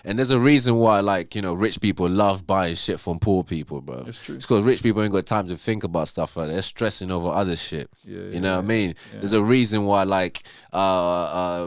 And there's a reason why, like, you know, rich people love buying shit from poor people, bro. That's true. It's because rich people ain't got time to think about stuff like that. They're stressing over other shit. You know what I mean? There's a reason why, like,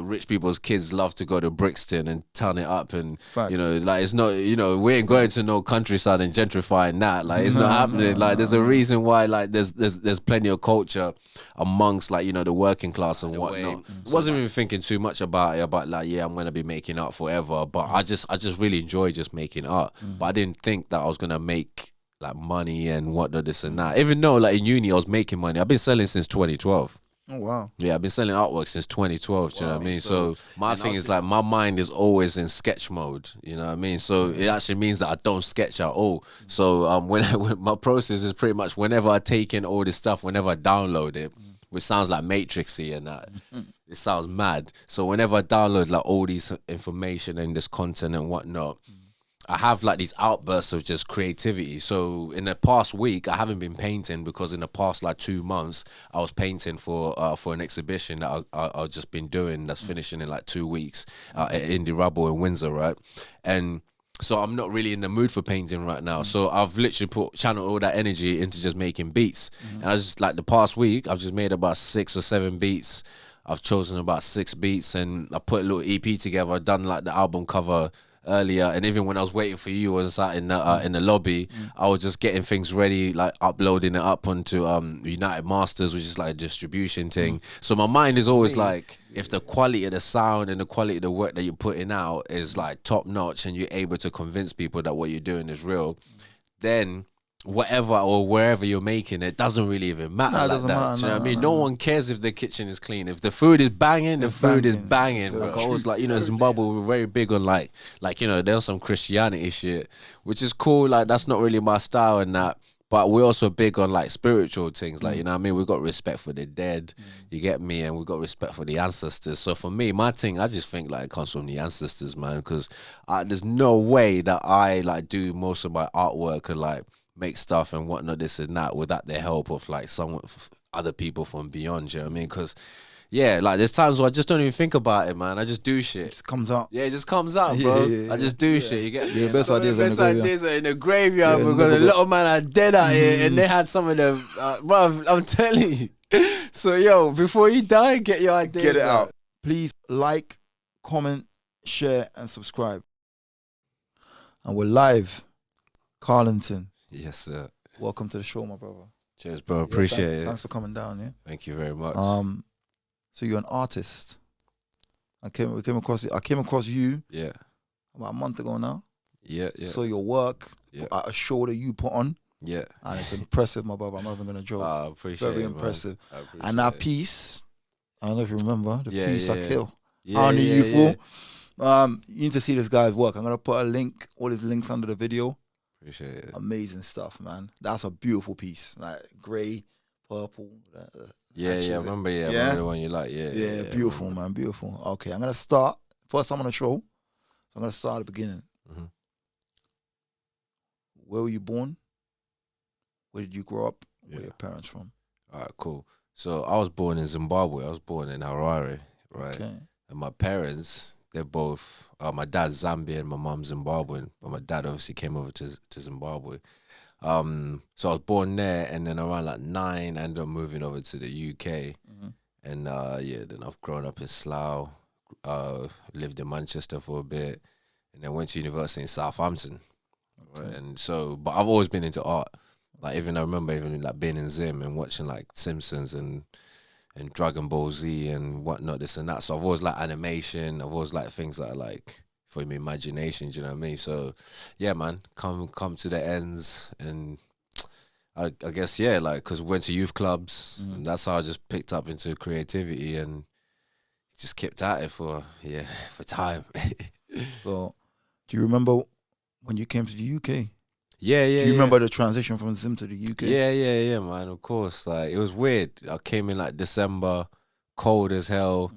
rich people's kids love to go to Brixton and turn it up, and you know, like, it's not, you know, we ain't going to no countryside and gentrifying that. Like, it's not happening. Like, there's a reason why, like, there's plenty of culture amongst, like, you know, the working class and whatnot. Wasn't even thinking too much about it, about like, yeah, I'm gonna be making art forever, but I just really enjoy just making art. But I didn't think that I was gonna make like money and whatnot, this and that. Even though like in uni I was making money, I've been selling since 2012. Oh wow. Yeah, I've been selling artwork since 2012. Do you know what I mean? So my thing is like my mind is always in sketch mode. You know what I mean? So it actually means that I don't sketch at all. So when my process is pretty much whenever I take in all this stuff, whenever I download it, which sounds like Matrixy and that. It sounds mad. So whenever I download like all these information and this content and whatnot, I have like these outbursts of just creativity. So in the past week, I haven't been painting because in the past like 2 months, I was painting for an exhibition that I've just been doing that's finishing in like 2 weeks at Indie Rubble in Windsor, right? And so I'm not really in the mood for painting right now. So I've literally channeled all that energy into just making beats. And I just like the past week, I've just made about 6 or 7 beats. I've chosen about 6 beats and I put a little EP together. I've done like the album cover earlier, and even when I was waiting for you and sat in the lobby, I was just getting things ready, like uploading it up onto United Masters, which is like a distribution thing. So my mind is always like, if the quality of the sound and the quality of the work that you're putting out is like top notch, and you're able to convince people that what you're doing is real, then whatever or wherever you're making it doesn't really even matter. Nah, like doesn't that. Matter, do you know what I mean? No one cares if the kitchen is clean. If the food is banging, the food is banging. Because like, you know, Zimbabwe, we're very big on like you know, there's some Christianity shit, which is cool. Like that's not really my style and that. But we're also big on like spiritual things, like, you know what I mean? We've got respect for the dead, you get me? And we've got respect for the ancestors. So for me, my thing, I just think like it comes from the ancestors, man. Because there's no way that I like do most of my artwork and like make stuff and whatnot, this and that, without the help of like other people from beyond, you know what I mean? Because yeah, like there's times where I just don't even think about it, man. I just do shit. It just comes out. Yeah, it just comes out, bro. I just do shit. You get me? Yeah, best ideas are in the graveyard because a lot of men are dead out here, and they had some of them, bro. I'm telling you. So yo, before you die, get your ideas. Get it out. Please like, comment, share, and subscribe. And we're live, Carlington. Yes, sir. Welcome to the show, my brother. Cheers, bro. Appreciate it. Thanks for coming down. Yeah. Thank you very much. So you're an artist. I came across you. Yeah. About a month ago now. Yeah. Saw your work at a show that you put on. Yeah. And it's impressive, my brother. I'm not even gonna joke. I appreciate it. Very impressive. And that piece, I don't know if you remember the piece I kill. Yeah, you need to see this guy's work. I'm gonna put all his links under the video. Appreciate it. Amazing stuff, man. That's a beautiful piece. Like grey, purple. I remember. Yeah, I remember the one you like. Yeah, beautiful, man. Beautiful. Okay, I'm gonna start. First time on the show, so I'm gonna start at the beginning. Mm-hmm. Where were you born? Where did you grow up? Where are your parents from? All right, cool. So I was born in Zimbabwe. I was born in Harare, right? Okay. And my parents, they're both, my dad's Zambian, my mom's Zimbabwean, but my dad obviously came over to Zimbabwe. So I was born there, and then around like 9, I ended up moving over to the UK. Mm-hmm. And then I've grown up in Slough, lived in Manchester for a bit, and then went to university in Southampton. Okay. Right? And so, but I've always been into art. Like I remember like being in Zim and watching like Simpsons and Dragon Ball Z and whatnot, this and that. So I've always liked animation. I've always liked things that are like for my imagination. Do you know what I mean? So yeah, man, come to the ends, and I guess like because we went to youth clubs, and that's how I just picked up into creativity and just kept at it for time. So, do you remember when you came to the UK? Yeah. Do you remember the transition from Zim to the UK? Yeah, man, of course. Like, it was weird. I came in like December, cold as hell.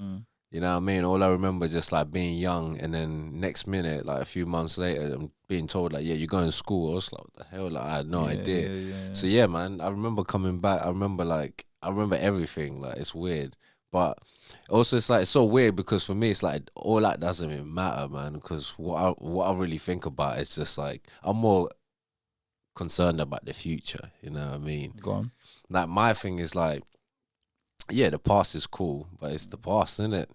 You know what I mean? All I remember just like being young, and then next minute, like a few months later, I'm being told like, yeah, you're going to school. I was like, what the hell? Like, I had no idea. Yeah. So yeah, man, I remember coming back. I remember everything. Like, it's weird. But also it's like it's so weird because for me it's like all that doesn't even matter, man. Because what I really think about is just like I'm more concerned about the future. You know what I mean? Go on. Like my thing is like, yeah, the past is cool, but it's the past, isn't it?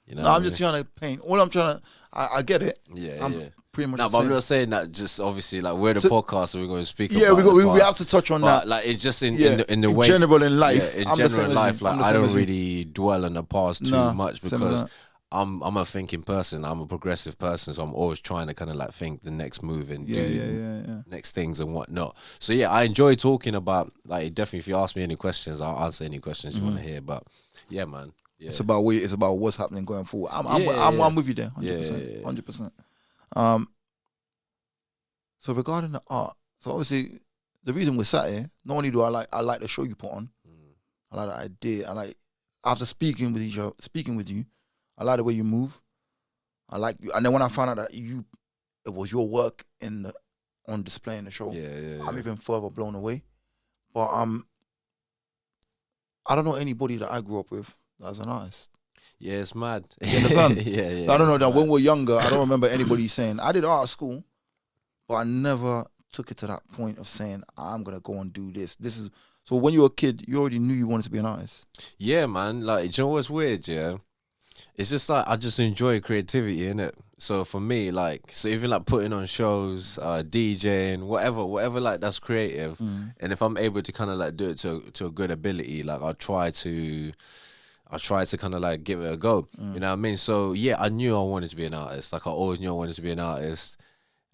You know, No, I'm just trying to paint. All I'm trying to, I get it. yeah, I'm yeah. pretty much. No, the but I'm same. not saying that. Just obviously, like we're the So- podcast, and we're going to speak. Yeah, about we the past. have to touch on But that. like it's just in Yeah, in the in way general in life. in I'm the general same in as life, you. like I'm the I same don't as you. really dwell on the past too Nah, much same as because that. I'm a thinking person. I'm a progressive person, so I'm always trying to kind of like think the next move and do Yeah. next things and whatnot. So yeah, I enjoy talking about like definitely. If you ask me any questions, I'll answer any questions you want to hear. But yeah, man. Yeah. It's about what's happening going forward. Yeah. I'm with you there, 100%, Yeah. 100%. So regarding the art, so obviously the reason we're sat here, not only do I like the show you put on, I like the idea, I like after speaking with you, I like the way you move. I like you, and then when I found out that it was your work on display in the show, Yeah. I'm even further blown away. But I don't know anybody that I grew up with as an artist. Yeah, it's mad. You understand? yeah. I don't know it's that mad. when we were younger, I don't remember anybody saying I did art at school, but I never took it to that point of saying I'm gonna go and do this. This is so when you were a kid, you already knew you wanted to be an artist. Yeah, man. Like, do you know what's weird? Yeah, it's just like I just enjoy creativity, innit? So for me, like, so even like putting on shows, DJing, whatever, like that's creative. And if I'm able to kind of like do it to a good ability, like I try to kind of like give it a go. You know what I mean? So yeah, I knew I wanted to be an artist. Like I always knew I wanted to be an artist.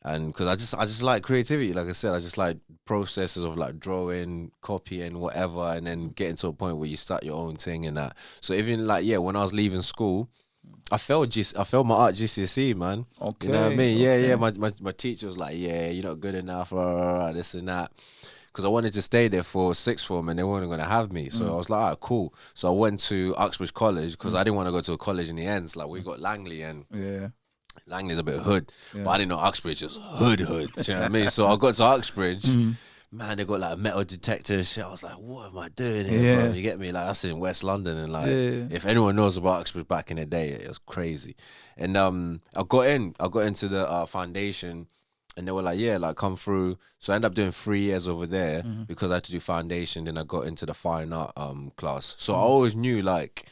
And because I just like creativity, like I said, I just like processes of like drawing, copying, whatever, and then getting to a point where you start your own thing and that. So even like when I was leaving school, I failed my art GCSE, man. Okay, You know what I mean? okay. Yeah. My teacher was like, yeah, you're not good enough, this and that. Because I wanted to stay there for sixth form and they weren't going to have me. So I was like, all right, cool. So I went to Uxbridge College because I didn't want to go to a college in the ends. Like we got Langley and Yeah. Langley's a bit hood, but I didn't know Uxbridge was hood. Do you know what I mean? So I got to Uxbridge. Man, they got like metal detector and shit. I was like, what am I doing here, bro? You get me? Like, that's in West London. And like, if anyone knows about Uxbridge back in the day, it was crazy. And I got into the foundation and they were like, yeah, like come through. So I ended up doing 3 years over there because I had to do foundation. Then I got into the fine art class. So I always knew like,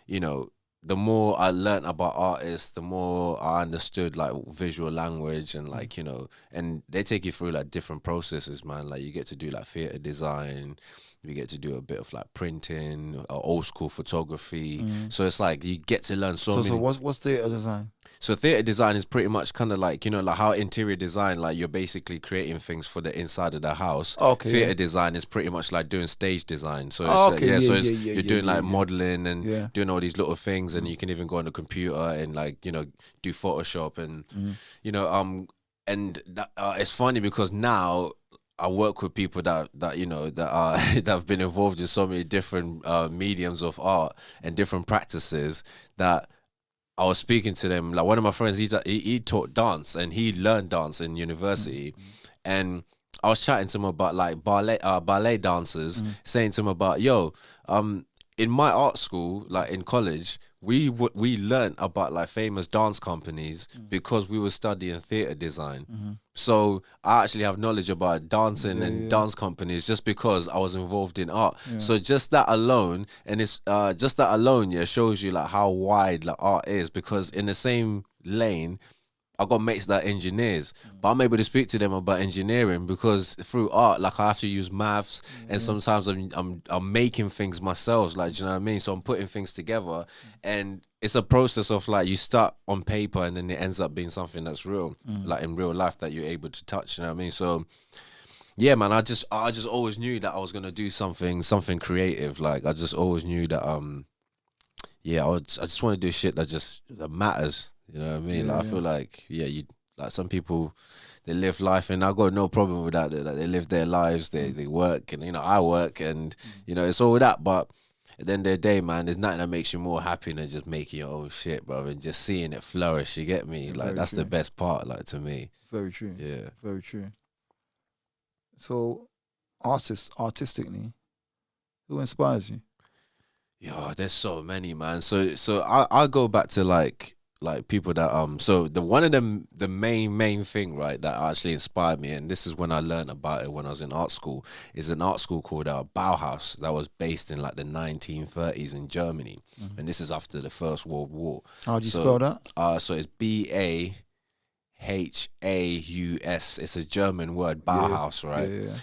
you know, the more I learned about artists, the more I understood like visual language and like, you know, and they take you through like different processes, man. Like you get to do like theater design, you get to do a bit of like printing, old school photography. So it's like you get to learn so many. So what's theater design? So theater design is pretty much kind of like, you know, like how interior design, like you're basically creating things for the inside of the house. Okay. Theater design is pretty much like doing stage design. So it's you're doing like modeling and doing all these little things, and you can even go on the computer and like, you know, do Photoshop and you know and that, it's funny because now I work with people that you know that are that have been involved in so many different mediums of art and different practices that I was speaking to them. Like one of my friends, he taught dance and he learned dance in university, and I was chatting to him about like ballet dancers, saying to him about in my art school, like in college, we learned about like famous dance companies because we were studying theater design. So I actually have knowledge about dancing and dance companies just because I was involved in art. So just that alone, and it's just that alone, shows you like how wide like art is. Because in the same lane, I got mates that are engineers, but I'm able to speak to them about engineering because through art, like I have to use maths, and sometimes I'm making things myself, like, do you know what I mean? So I'm putting things together, and it's a process of like you start on paper and then it ends up being something that's real, like in real life that you're able to touch. You know what I mean? So yeah, man, I just always knew that I was gonna do something creative. Like I just always knew that I just want to do shit that matters. You know what I mean? Like I feel like you like some people, they live life, and I got no problem with that. Like they live their lives, they work, and you know I work, and you know it's all that. But at the end of the day, man, there's nothing that makes you more happy than just making your own shit, bro, and just seeing it flourish. You get me? Like that's the best part, like to me. Very true. Yeah. Very true. So, artistically, who inspires you? Yo, there's so many, man. So I go back to like people that so the one of them the main thing, right, that actually inspired me, and this is when I learned about it when I was in art school, is an art school called Bauhaus that was based in like the 1930s in Germany, and this is after the First World War. How do you So spell that? so it's Bauhaus. It's a German word, Bauhaus, right? Yeah.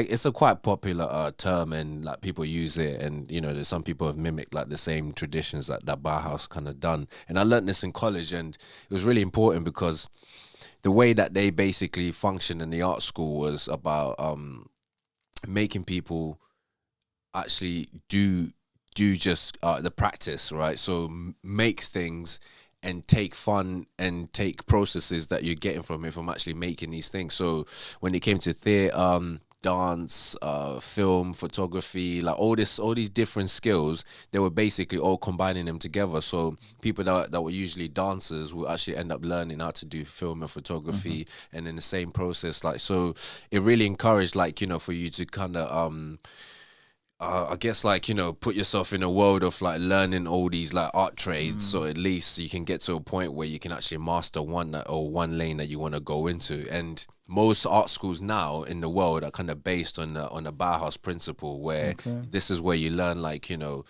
It's a quite popular term, and like people use it, and you know, there's some people have mimicked like the same traditions that Bauhaus kind of done. And I learned this in college, and it was really important because the way that they basically functioned in the art school was about making people actually do just the practice, right? So make things and take fun and take processes that you're getting from it from actually making these things. So when it came to theatre, dance, film, photography, like all these different skills, they were basically all combining them together. So people that were usually dancers will actually end up learning how to do film and photography, and in the same process, like, so it really encouraged, like, you know, for you to kind of I guess, like, you know, put yourself in a world of like learning all these like art trades, so at least you can get to a point where you can actually master one lane that you want to go into. And most art schools now in the world are kind of based on the Bauhaus principle, where this is where you learn, like, you know,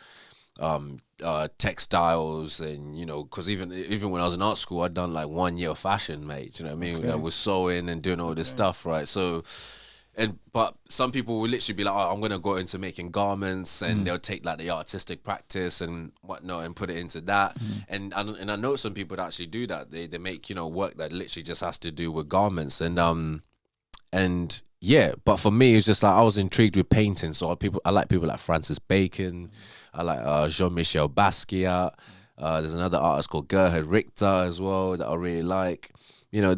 textiles, and you know, because even when I was in art school, I'd done like 1 year of fashion, mate. Do you know what I mean? I was sewing and doing all this stuff, right? So. But some people will literally be like, oh, I'm gonna go into making garments, and they'll take like the artistic practice and whatnot and put it into that. And I know some people that actually do that. They make, you know, work that literally just has to do with garments. And yeah, but for me, it's just like I was intrigued with painting. So I like people like Francis Bacon. I like Jean-Michel Basquiat. There's another artist called Gerhard Richter as well that I really like. You know,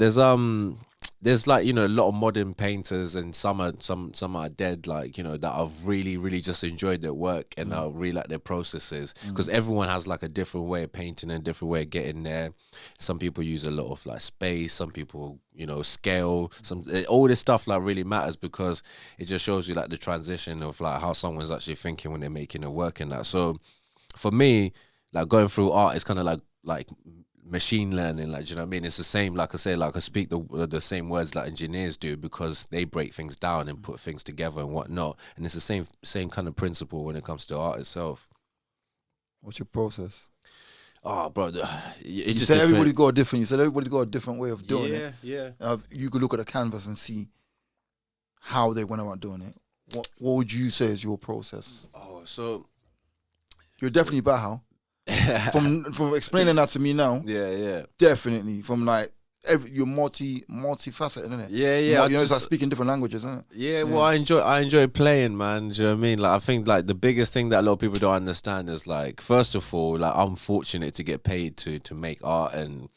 there's like, you know, a lot of modern painters, and some are dead, like, you know, that I've really just enjoyed their work, and I really like their processes, because everyone has like a different way of painting and a different way of getting there. Some people use a lot of like space, some people, you know, scale, all this stuff like really matters, because it just shows you like the transition of like how someone's actually thinking when they're making a work in that. So for me, like, going through art is kind of like machine learning, like, do you know what I mean? It's the same, like I say, like I speak the same words like engineers do, because they break things down and put things together and whatnot. And it's the same kind of principle when it comes to art itself. What's your process? Oh, bro, You said everybody's got a different. You said everybody's got a different way of doing it. Yeah. You could look at a canvas and see how they went about doing it. What would you say is your process? Oh, so you're definitely Bauhaus. From explaining that to me now, yeah, definitely. From like you're multifaceted, isn't it? Yeah. You know, it's like speaking different languages, isn't it? Yeah, well, I enjoy playing, man. Do you know what I mean? Like, I think like the biggest thing that a lot of people don't understand is, like, first of all, like, I'm fortunate to get paid to make art and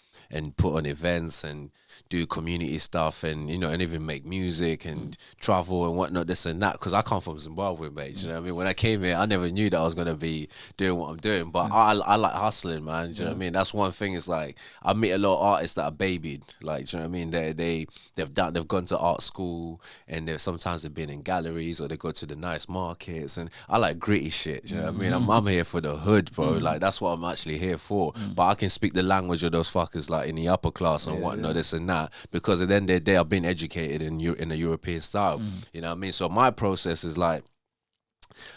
put on events and do community stuff, and, you know, and even make music and travel and whatnot, this and that, because I come from Zimbabwe, mate. You know what I mean? When I came here, I never knew that I was going to be doing what I'm doing, but I like hustling, man. Do you know what I mean? That's one thing. Is like, I meet a lot of artists that are babied, like, do you know what I mean? They've gone to art school, and sometimes they've been in galleries, or they go to the nice markets, and I like gritty shit. Do you know what I mean? I'm here for the hood, bro. Like, that's what I'm actually here for. But I can speak the language of those fuckers, like, in the upper class and whatnot, this and that, because at the end of the day, I've been educated in a European style. You know what I mean? So my process is like,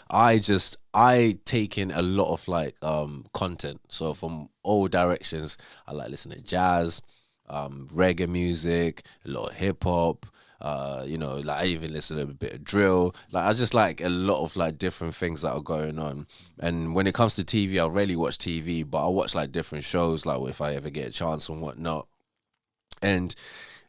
I take in a lot of like content. So from all directions, I like listening to jazz, reggae music, a lot of hip hop. You know, like, I even listen to a bit of drill. Like, I just like a lot of like different things that are going on. And when it comes to TV, I rarely watch TV, but I watch like different shows, like if I ever get a chance and whatnot. And,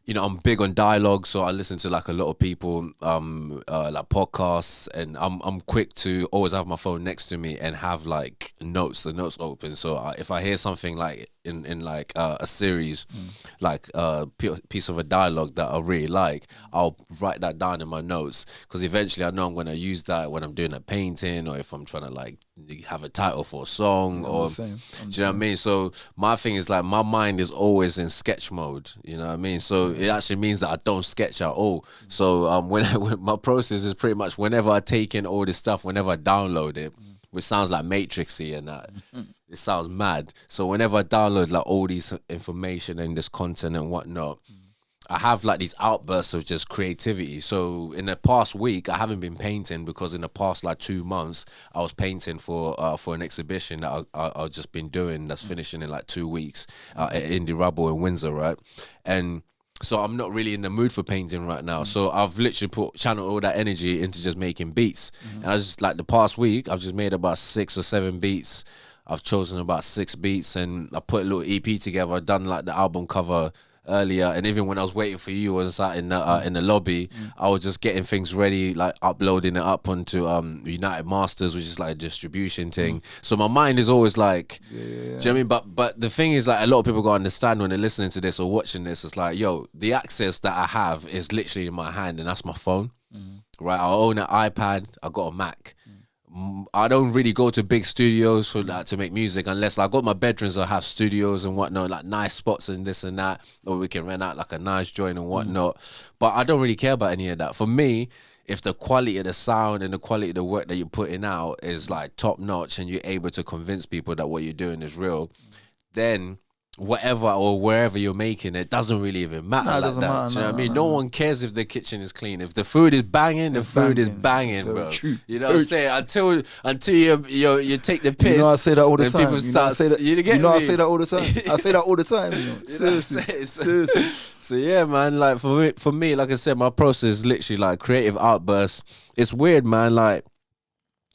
you know, I'm big on dialogue, so I listen to like a lot of people, like podcasts, and I'm quick to always have my phone next to me and have like the notes open. So if I hear something like in like a series, like a piece of a dialogue that I really like, I'll write that down in my notes, because eventually I know I'm going to use that when I'm doing a painting, or if I'm trying to like have a title for a song, or do you know what I mean? So my thing is like, my mind is always in sketch mode, you know what I mean? So it actually means that I don't sketch at all. So when my process is pretty much whenever I take in all this stuff, whenever I download it, which sounds like matrixy and that. It sounds mad. So whenever I download like all these information and this content and whatnot, I have like these outbursts of just creativity. So in the past week, I haven't been painting because in the past like 2 months, I was painting for an exhibition that I've just been doing that's finishing in like 2 weeks at Indie Rubble in Windsor, right? And so I'm not really in the mood for painting right now. So I've literally channeled all that energy into just making beats. And I just like the past week, I've just made about 6 or 7 beats. I've chosen about 6 beats and I put a little EP together. I've done like the album cover earlier, and even when I was waiting for you, I was sat in the lobby. I was just getting things ready, like uploading it up onto United Masters, which is like a distribution thing. So my mind is always like, do you know what I mean? But the thing is, like, a lot of people got to understand when they're listening to this or watching this, it's like, yo, the access that I have is literally in my hand, and that's my phone. Right? I own an iPad. I got a Mac. I don't really go to big studios for that to make music unless I got my bedrooms. I have studios and whatnot, like nice spots and this and that, or we can rent out like a nice joint and whatnot. But I don't really care about any of that. For me, if the quality of the sound and the quality of the work that you're putting out is like top notch and you're able to convince people that what you're doing is real, then whatever or wherever you're making it doesn't really even matter. It doesn't matter. Do you know what I mean? No one cares if the kitchen is clean. If the food is banging, the food is banging, bro. True. You know what I'm saying? Until you take the piss. You know, I say that all the time. People start, I say that all the time. I say that all the time. You know? Seriously. So yeah, man. Like for me, like I said, my process is literally like creative outbursts. It's weird, man. Like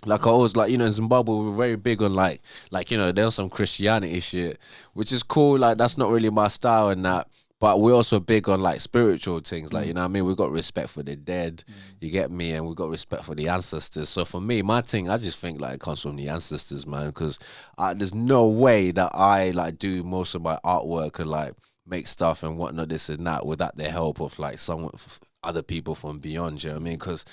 I always, like, you know, in Zimbabwe, we're very big on like, you know, there's some Christianity shit, which is cool. Like, that's not really my style and that. But we're also big on like spiritual things. Like, you know what I mean? We've got respect for the dead, you get me? And we've got respect for the ancestors. So for me, my thing, I just think like it comes from the ancestors, man. Because there's no way that I like do most of my artwork and like make stuff and whatnot, this and that, without the help of like other people from beyond, you know what I mean? Because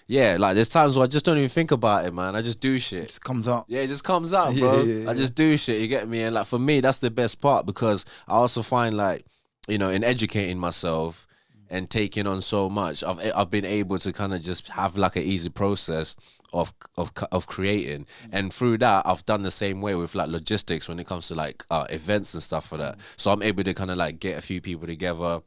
yeah, like there's times where I just don't even think about it, man. I just do shit. It just comes out. Yeah, it just comes out, bro. I just do shit, you get me? And like for me, that's the best part, because I also find like, you know, in educating myself and taking on so much, I've been able to kind of just have like an easy process of creating. And through that, I've done the same way with like logistics when it comes to like events and stuff for that. So I'm able to kind of like get a few people together,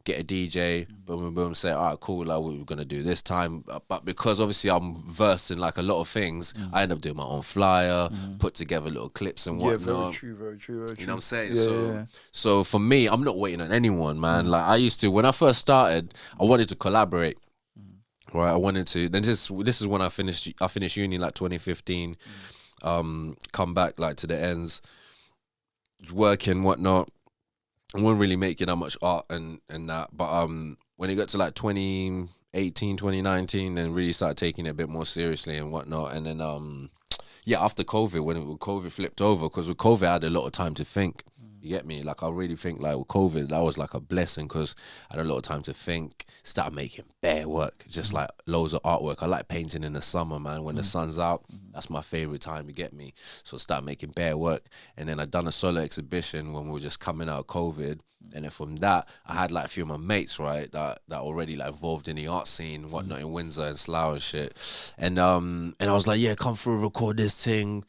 get a DJ, boom, boom, say, all right, cool, like we're gonna do this time. But because obviously I'm versed in like a lot of things, I end up doing my own flyer, put together little clips and whatnot. Yeah, very true, very true, very true. You know what I'm saying? So for me, I'm not waiting on anyone, man. Like I used to, when I first started, I wanted to collaborate. Right, I wanted to. Then this is when I finished uni like 2015. Come back like to the ends, working whatnot. I wasn't really making that much art and that, but when it got to like 2018, 2019, then really started taking it a bit more seriously and whatnot. And then after COVID, when COVID flipped over, because with COVID I had a lot of time to think. You get me? Like I really think like with COVID, that was like a blessing, because I had a lot of time to think, start making bare work, just like loads of artwork. I like painting in the summer, man. When the sun's out, that's my favorite time, you get me? So start making bare work. And then I done a solo exhibition when we were just coming out of COVID. And then from that, I had like a few of my mates, right, that already like involved in the art scene, whatnot, in Windsor and Slough and shit. And I was like, yeah, come through, record this thing,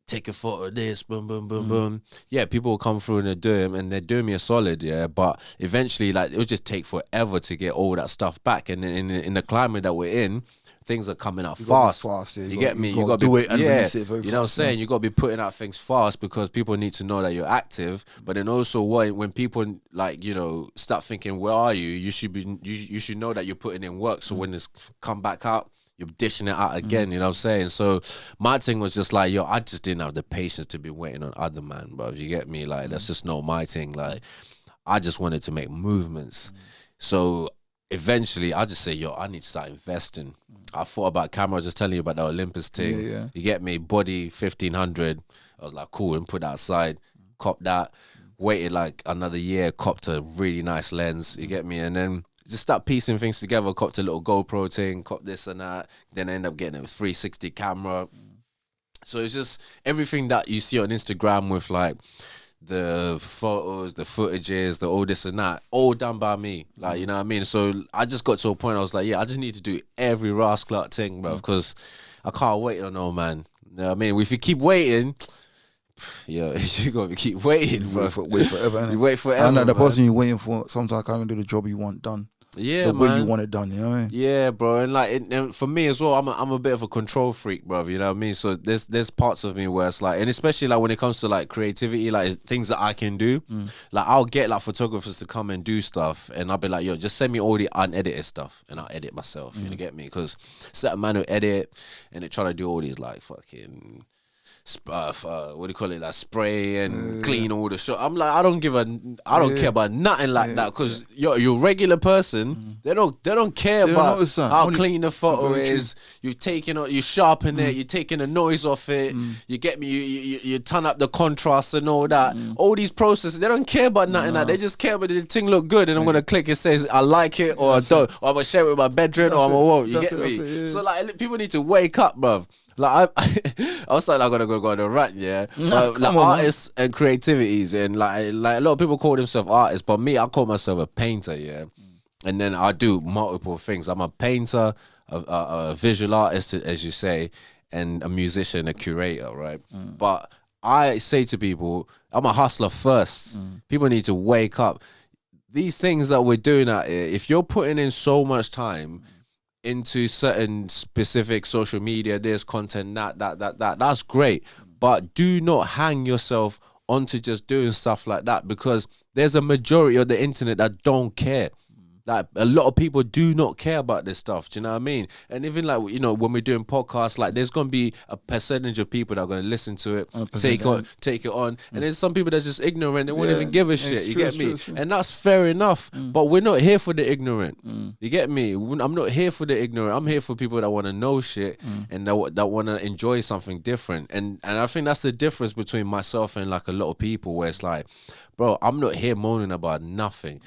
take a photo of this, boom, boom, boom, boom. Yeah, people will come through and they do them, and they're doing me a solid, yeah. But eventually, like, it would just take forever to get all that stuff back. And in the climate that we're in, things are coming out fast. You get me? You got to do it and release it very fast. You know what I'm saying? You got to be putting out things fast, because people need to know that you're active. But then also, when people like, you know, start thinking, where are you? You should know that you're putting in work. So when it's come back out, you're dishing it out again, you know what I'm saying? So my thing was just like, yo, I just didn't have the patience to be waiting on other man, bro. You get me? Like, that's just not my thing. Like, I just wanted to make movements. So eventually, I just say, yo, I need to start investing. I thought about camera, I was just telling you about the Olympus thing. You get me? Body 1500. I was like, cool, and put that aside. Cop that. Waited like another year, copped a really nice lens. You get me? And then just start piecing things together, copped a little GoPro thing, copped this and that. Then I end up getting a 360 camera. So it's just everything that you see on Instagram with like the photos, the footages, the all this and that, all done by me. Like, you know what I mean? So I just got to a point, I was like, yeah, I just need to do every Ras Clark thing, bro, because I can't wait on no man. You know what I mean? If you keep waiting, yeah, you gotta keep waiting, bro. Wait forever, innit? You wait forever. And the man. person you're waiting for sometimes can't even do the job you want done. Yeah, the man. way you want it done, you know what I mean? Yeah, bro, and like and for me as well, I'm a bit of a control freak, bro. You know what I mean? So there's parts of me where it's like, and especially like when it comes to like creativity, like things that I can do, like I'll get like photographers to come and do stuff, and I'll be like, yo, just send me all the unedited stuff, and I'll edit myself. You get me? Because certain man who edit, and they try to do all these like fucking. What do you call it? Like spray and clean all the shit. I'm like, I don't care about nothing like that because you're a regular person. They don't care about how clean the photo is. You taking it, you sharpen it, you taking the noise off it. You get me? You turn up the contrast and all that. All these processes, they don't care about nothing like that. They just care about the thing look good, and I'm gonna click. It says I like it or I don't, or I'm gonna share it with my bedroom or I won't. You get me? So like, people need to wake up, bruv. Like I was like, I'm gonna go on a rant, yeah. Like artists and creativities, and like a lot of people call themselves artists, but me, I call myself a painter, yeah. And then I do multiple things. I'm a painter, a visual artist, as you say, and a musician, a curator, right? But I say to people, I'm a hustler first. People need to wake up. These things that we're doing out here, if you're putting in so much time into certain specific social media, there's content, that's great, but do not hang yourself onto just doing stuff like that, because there's a majority of the internet that don't care. Like a lot of people do not care about this stuff. Do you know what I mean? And even like, you know, when we're doing podcasts, like there's gonna be a percentage of people that are gonna listen to it, take it on, and there's some people that's just ignorant. They won't even give a shit. You get me? And that's fair enough. But we're not here for the ignorant. You get me? I'm not here for the ignorant. I'm here for people that want to know shit and that want to enjoy something different. And I think that's the difference between myself and like a lot of people, where it's like, bro, I'm not here moaning about nothing.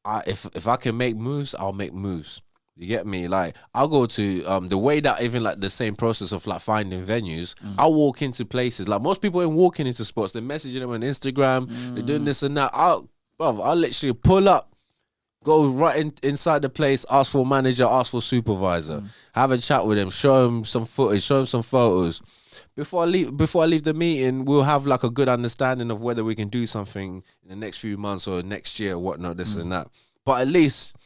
If I can make moves, I'll make moves. You get me? Like I'll go to the way that even like the same process of like finding venues. I'll walk into places. Like most people ain't walking into spots. They're messaging them on Instagram. They're doing this and that. I'll literally pull up, go right inside the place, ask for a manager, ask for a supervisor, have a chat with them, show them some footage, show them some photos. Before I leave the meeting, we'll have like a good understanding of whether we can do something in the next few months or next year or whatnot, this and that. But at least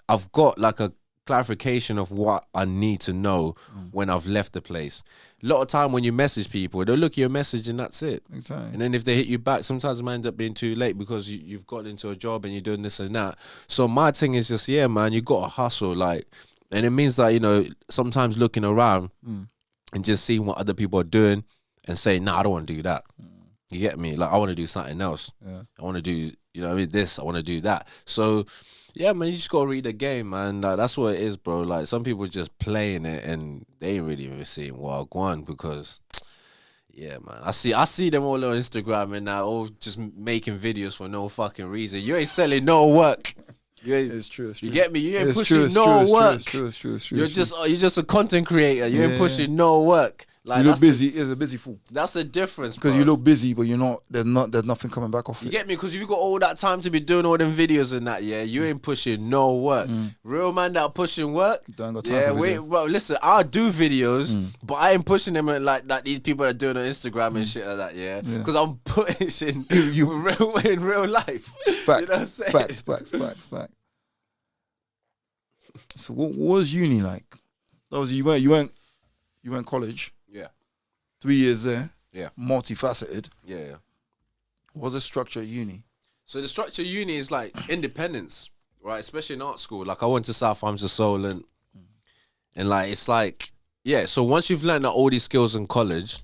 I've got like a clarification of what I need to know when I've left the place. A lot of time when you message people, they'll look at your message and that's it. Exactly. And then if they hit you back, sometimes it might end up being too late because you've got into a job and you're doing this and that. So my thing is just, yeah, man, you got to hustle. Like, and it means that, you know, sometimes looking around and just seeing what other people are doing and saying, nah, I don't want to do that. You get me? Like, I want to do something else. Yeah. I want to do, you know, this, I want to do that. So, yeah, man, you just got to read the game, man. Like, that's what it is, bro. Like, some people just playing it and they ain't really even seeing what I want because, yeah, man. I see them all on Instagram and now all just making videos for no fucking reason. You ain't selling no work. It's true. You get me? You ain't pushing work. It's true. You're just a content creator. You ain't pushing no work. Like, you look busy. It's a busy fool. That's the difference, because you look busy, but you're not. There's nothing coming back off it. You get me? Because you got all that time to be doing all them videos and that. Yeah, you ain't pushing no work. Real man that pushing work. Don't got time for videos. Bro, listen, I'll do videos, but I ain't pushing them like these people are doing on Instagram and shit like that. Yeah, because I'm pushing you in real life. Facts. You know what I'm saying? Facts. So what was uni like? Obviously, you went college. Yeah. 3 years there. Yeah. Multifaceted. Yeah. What's the structure of uni? So the structure of uni is like independence, right? Especially in art school. Like I went to South Hampshire, Solent, and like it's like, yeah. So once you've learned all these skills in college,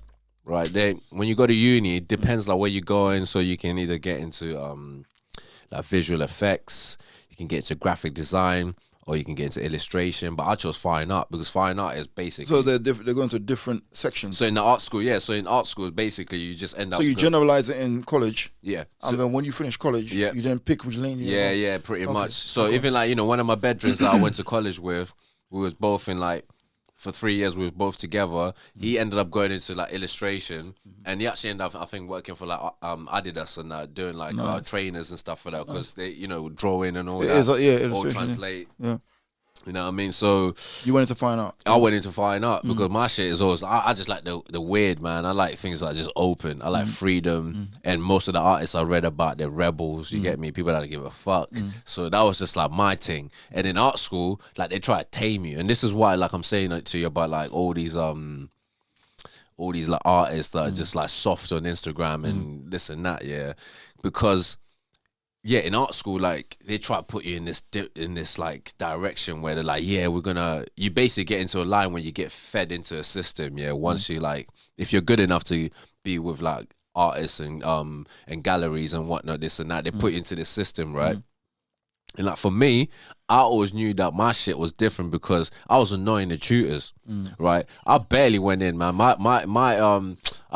right? Then when you go to uni, it depends like where you're going. So you can either get into like visual effects, you can get into graphic design, or you can get into illustration. But I chose fine art because fine art is basically... So they're going to different sections. So in the art school, yeah. So in art school, basically, you just end up... So you generalize it in college? Yeah. And then when you finish college, you then pick which lane you want? Yeah, pretty much. So even like, you know, one of my bedrooms that I went to college with, we was both in like... For 3 years, we were both together. He ended up going into like illustration, and he actually ended up, I think, working for like Adidas and doing like trainers and stuff for that because they, you know, draw in and all that, illustration, all translate. Yeah. You know what I mean? So You went into fine art. I went into fine art because my shit is always, I just like the weird, man. I like things that are just open. I like freedom. And most of the artists I read about, they're rebels. You get me? People that don't give a fuck. So that was just like my thing. And in art school, like they try to tame you. And this is why, like I'm saying it to you about like all these like artists that are just like soft on Instagram and this and that, yeah. Because yeah, in art school, like they try to put you in this like direction where they're like, yeah, you basically get into a line where you get fed into a system. Yeah, once you like, if you're good enough to be with like artists and galleries and whatnot, this and that, they put you into this system, right? And like for me, I always knew that my shit was different because I was annoying the tutors, right? I barely went in, man. I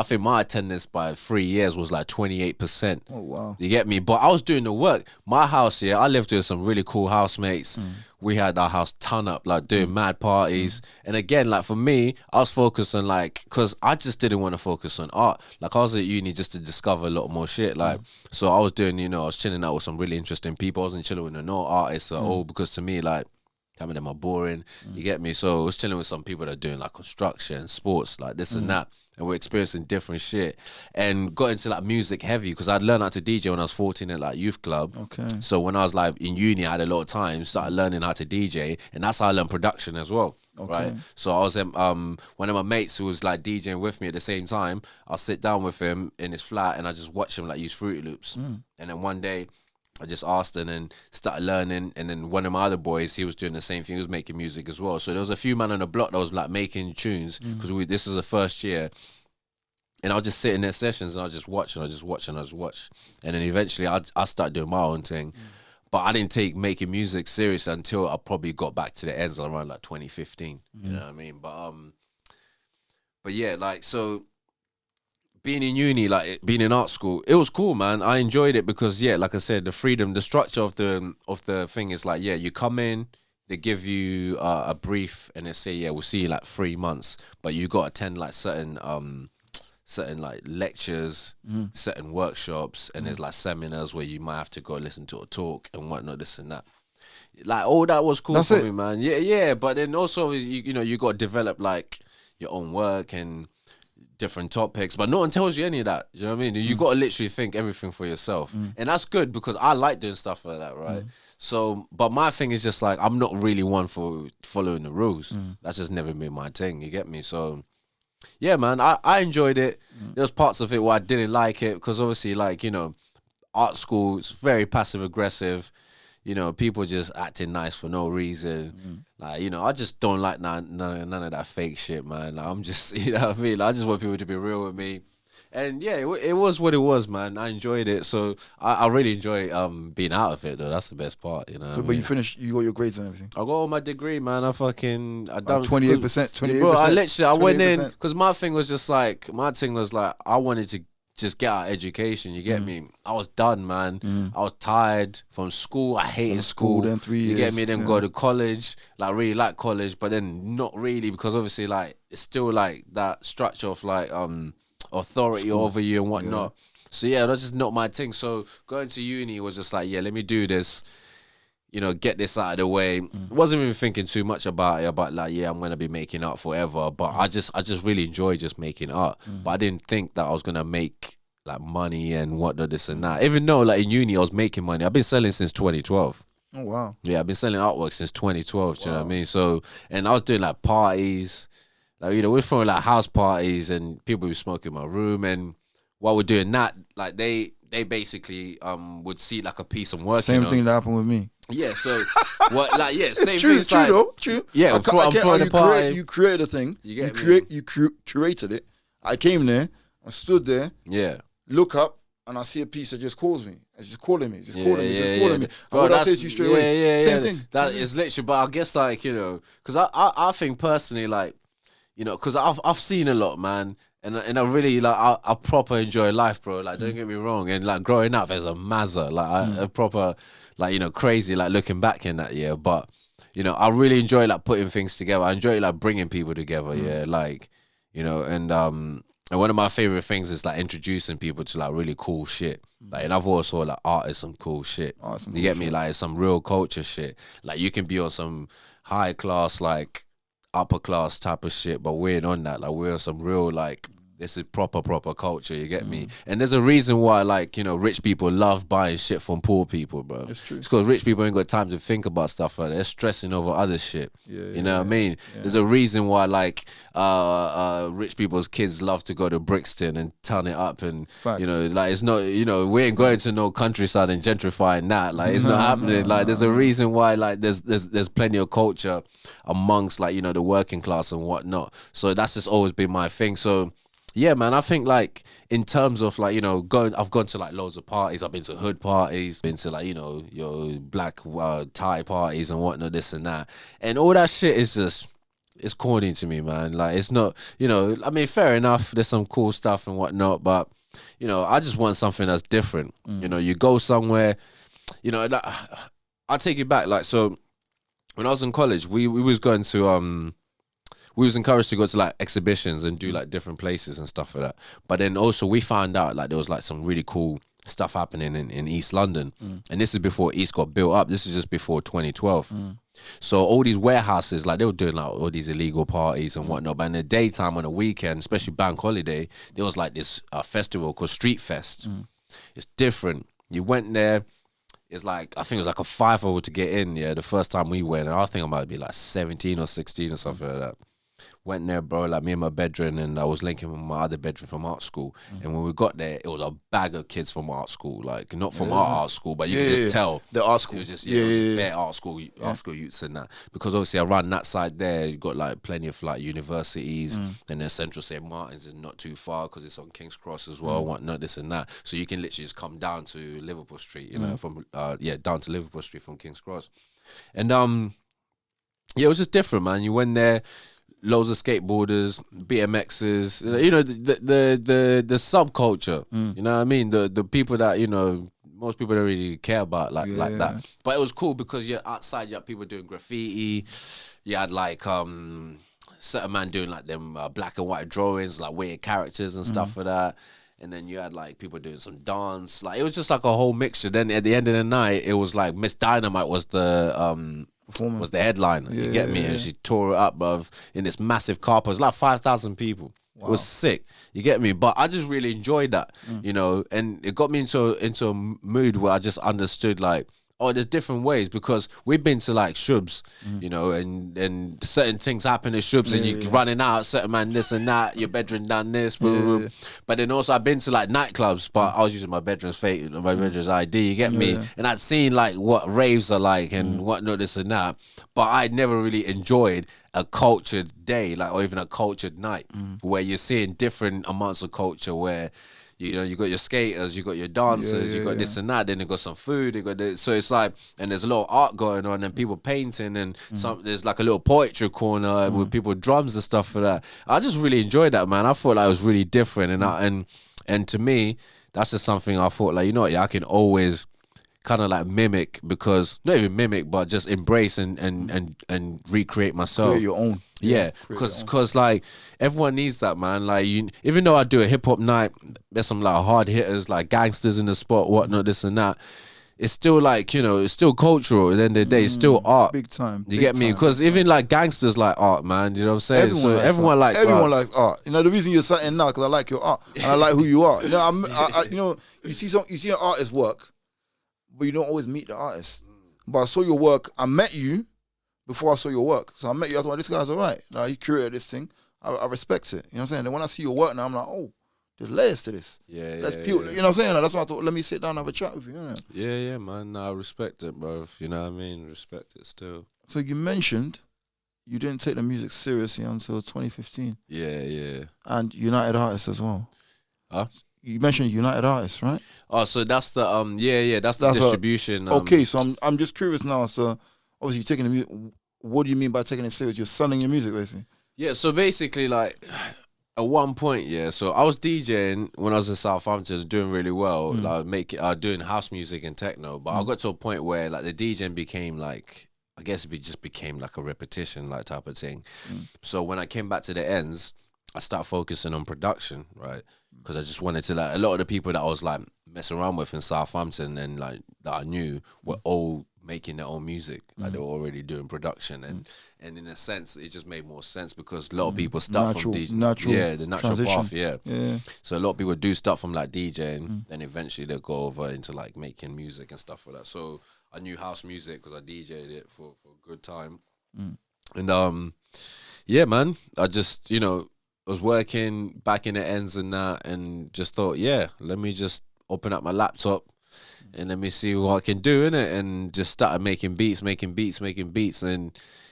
think my attendance by 3 years was like 28%. Oh wow. You get me? But I was doing the work. My house, yeah, I lived with some really cool housemates. We had our house ton up, like doing mad parties. And again, like for me, I was focused on like, cause I just didn't want to focus on art. Like I was at uni just to discover a lot more shit. Like, so I was doing, I was chilling out with some really interesting people. I wasn't chilling with no artists at all because to me, like, some of them are boring. You get me? So I was chilling with some people that are doing like construction, sports, like this and that. And we're experiencing different shit. And got into like music heavy because I'd learned how to DJ when I was 14 at like youth club. Okay. So when I was like in uni, I had a lot of time, started learning how to DJ. And that's how I learned production as well. Okay. Right. So I was one of my mates who was like DJing with me at the same time. I'll sit down with him in his flat and I just watch him like use Fruity Loops. And then one day I just asked and then started learning. And then one of my other boys, he was doing the same thing. He was making music as well. So there was a few men on the block that was like making tunes because this is the first year. And I'll just sit in their sessions and I'll just watch and I'll just watch and I'll just watch. And then eventually I started doing my own thing. But I didn't take making music serious until I probably got back to the ends around like 2015. You know what I mean? But yeah, like, so being in uni, like being in art school, it was cool, man. I enjoyed it because, yeah, like I said, the freedom, the structure of the thing is like, yeah, you come in, they give you a brief and they say, yeah, we'll see you like 3 months, but you got to attend like certain like lectures, certain workshops, and there's like seminars where you might have to go listen to a talk and whatnot, this and that. Like all that was cool for me, man. Yeah. But then also, you got to develop like your own work and different topics, but no one tells you any of that. You know what I mean? You got to literally think everything for yourself, and that's good because I like doing stuff like that, right? So, but my thing is just like I'm not really one for following the rules. That's just never been my thing. You get me? So. Yeah, man, I enjoyed it. There was parts of it where I didn't like it because obviously, like, art school is very passive aggressive. People just acting nice for no reason. Like, I just don't like none of that fake shit, man. Like, I'm just, you know what I mean? Like, I just want people to be real with me. And yeah, it was what it was, man. I enjoyed it. So I really enjoy being out of it, though. That's the best part, you know. So, but you finished, you got your grades and everything? I got all my degree, man. I done 28%, 28%. Bro, I went in, 28%. because my thing was like, I wanted to just get out education, you get me? I was done, man. I was tired from school. I hated school. Then 3 years. You get me? Then go to college. Like, really like college, but then not really because obviously, like, it's still like that structure of like, authority over you and whatnot. So yeah, that's just not my thing. So going to uni was just like, yeah, let me do this, get this out of the way. Wasn't even thinking too much about it, about like, yeah, I'm gonna be making art forever. But I just really enjoy just making art. But I didn't think that I was gonna make like money and whatnot, this and that. Even though like in uni I was making money. I've been selling since 2012. Oh wow. Yeah, I've been selling artwork since 2012. Do you know what I mean? So, and I was doing like parties. Like, we're throwing like house parties and people would smoke in my room, and while we're doing that, like they basically would see like a piece of work. Same thing that happened with me. Yeah, so what? Like, yeah, same true, thing. True like, though, true. Yeah, I'm throwing a party. You created a thing. You get me? You curated it. I came there, I stood there. Yeah. Look up, and I see a piece that just calls me. It's just calling me. Just calling me. And Bro, what I say to you straight away. Same thing. That is literally. But I guess like because I think personally like. Because I've seen a lot, man, and I really like I proper enjoy life, bro. Like, don't get me wrong, and like growing up as a mazza, like a proper, like crazy, like looking back in that year. But I really enjoy like putting things together. I enjoy like bringing people together, yeah, like and one of my favorite things is like introducing people to like really cool shit. Like, and I've always thought like art is some cool shit. You get me? Like, it's some real culture shit. Like, you can be on some high class, like upper class type of shit, but we ain't on that. Like we're on some real like this is proper culture. You get me? And there's a reason why, like, you know, rich people love buying shit from poor people, bro. It's true. It's because rich people ain't got time to think about stuff like that. They're stressing over other shit. You know what I mean? Yeah. There's a reason why, like, rich people's kids love to go to Brixton and turn it up, and Facts. you know, like it's not, you know, we ain't going to no countryside and gentrifying that. Like it's not happening. Like there's a reason why, like there's plenty of culture amongst, like, you know, the working class and whatnot. So that's just always been my thing. So yeah, man, I think, like, in terms of, like, you know, I've gone to, like, loads of parties. I've been to hood parties, been to, like, you know, your black tie parties and whatnot, this and that. And all that shit is just, it's corny to me, man. Like, it's not, you know, I mean, fair enough, there's some cool stuff and whatnot, but, you know, I just want something that's different. You know, you go somewhere, you know, like, I'll take you back. Like, so when I was in college, we was going to, we was encouraged to go to, like, exhibitions and do, like, different places and stuff like that. But then also we found out, like, there was, like, some really cool stuff happening in East London. And this is before East got built up. This is just before 2012. So all these warehouses, like, they were doing, like, all these illegal parties and whatnot. But in the daytime, on the weekend, especially bank holiday, there was, like, this festival called Street Fest. It's different. You went there. It's like, I think it was like a €5 to get in, yeah, the first time we went. And I think I might be like 17 or 16 or something like that. Went there, bro, like me and my bedroom, and I was linking with my other bedroom from art school. And when we got there, it was a bag of kids from art school, like not from our art school, but you could just tell the art school. it was just, it was just bare art school youths and that. Because obviously around that side there, you got, like, plenty of, like, universities, and then Central St. Martin's is not too far because it's on King's Cross as well, whatnot, this and that. So you can literally just come down to Liverpool Street, you know, from down to Liverpool Street from King's Cross, and yeah, it was just different, man. You went there. Loads of skateboarders, BMXs, you know, the subculture. You know what I mean? The people that, you know, most people don't really care about like that. But it was cool because you're outside, you had people doing graffiti, you had, like, certain man doing, like, them black and white drawings, like weird characters and stuff for that. And then you had, like, people doing some dance. Like, it was just like a whole mixture. Then at the end of the night, it was like Miss Dynamite was the headliner. You get me? And she tore it up, bruv, in this massive car park. It was like 5,000 people. Wow. It was sick. You get me? But I just really enjoyed that, you know, and it got me into a mood where I just understood, like, oh, there's different ways, because we've been to, like, shubs, you know, and certain things happen at shubs, and you're running out, certain man this and that, your bedroom done this, blah, blah, blah. But then also I've been to, like, nightclubs, but I was using my bedroom's my bedroom's ID, you get me? And I'd seen, like, what raves are like and whatnot, this and that, but I never really enjoyed a cultured day, like, or even a cultured night, where you're seeing different amounts of culture, where, you know, you got your skaters, you got your dancers, you got this and that, then you got some food, you got this. So it's like, and there's a lot of art going on and people painting, and there's like a little poetry corner with people with drums and stuff for that. I just really enjoyed that, man. I thought, like, it was really different, and to me, that's just something I thought, like, you know what, yeah, I can always kind of, like, mimic, because not even mimic, but just embrace and recreate myself. Create your own. Yeah, because like, everyone needs that, man. Like, even though I do a hip hop night, there's some, like, hard hitters, like gangsters in the spot, whatnot, this and that. It's still, like, you know, it's still cultural. At the end of the day, it's still art. Big time. You get me? Because even, like, gangsters like art, man. You know what I'm saying? Everyone likes art. You know, the reason you're sitting now, because I like your art and I like who you are. You know, you know, you see an artist work, but you don't always meet the artist. But I saw your work. I met you before I saw your work. So I met you. I thought, this guy's all right. Like, he curated this thing. I respect it. You know what I'm saying? And when I see your work now, I'm like, oh, there's layers to this. That's pure. Yeah. You know what I'm saying? Like, that's why I thought, let me sit down and have a chat with you. You know? Yeah, man. I respect it, bro. You know what I mean? Respect it still. So you mentioned you didn't take the music seriously until 2015. Yeah. And United Artists as well. Huh? You mentioned United Artists, right? Oh, so that's the that's the distribution. Okay, so I'm just curious now. So obviously you're taking the music. What do you mean by taking it serious? You're selling your music, basically. Yeah, so basically, like, at one point, so I was DJing when I was in Southampton, doing really well, like doing house music and techno. But I got to a point where, like, the DJing became, like, I guess it just became like a repetition, like, type of thing. So when I came back to the ends, I started focusing on production, right? Because I just wanted to, like, a lot of the people that I was, like, messing around with in Southampton and, like, that I knew were all making their own music. Like they were already doing production, and in a sense, it just made more sense because a lot of people start from Natural the natural transition. path. Yeah. So a lot of people do start from like DJing, then eventually they'll go over into like making music and stuff like that. So I knew house music because I DJ'd it for a good time, and yeah, man, I just was working back in the ends and that, and just thought, yeah, let me just open up my laptop and let me see what I can do in it, and just started making beats, and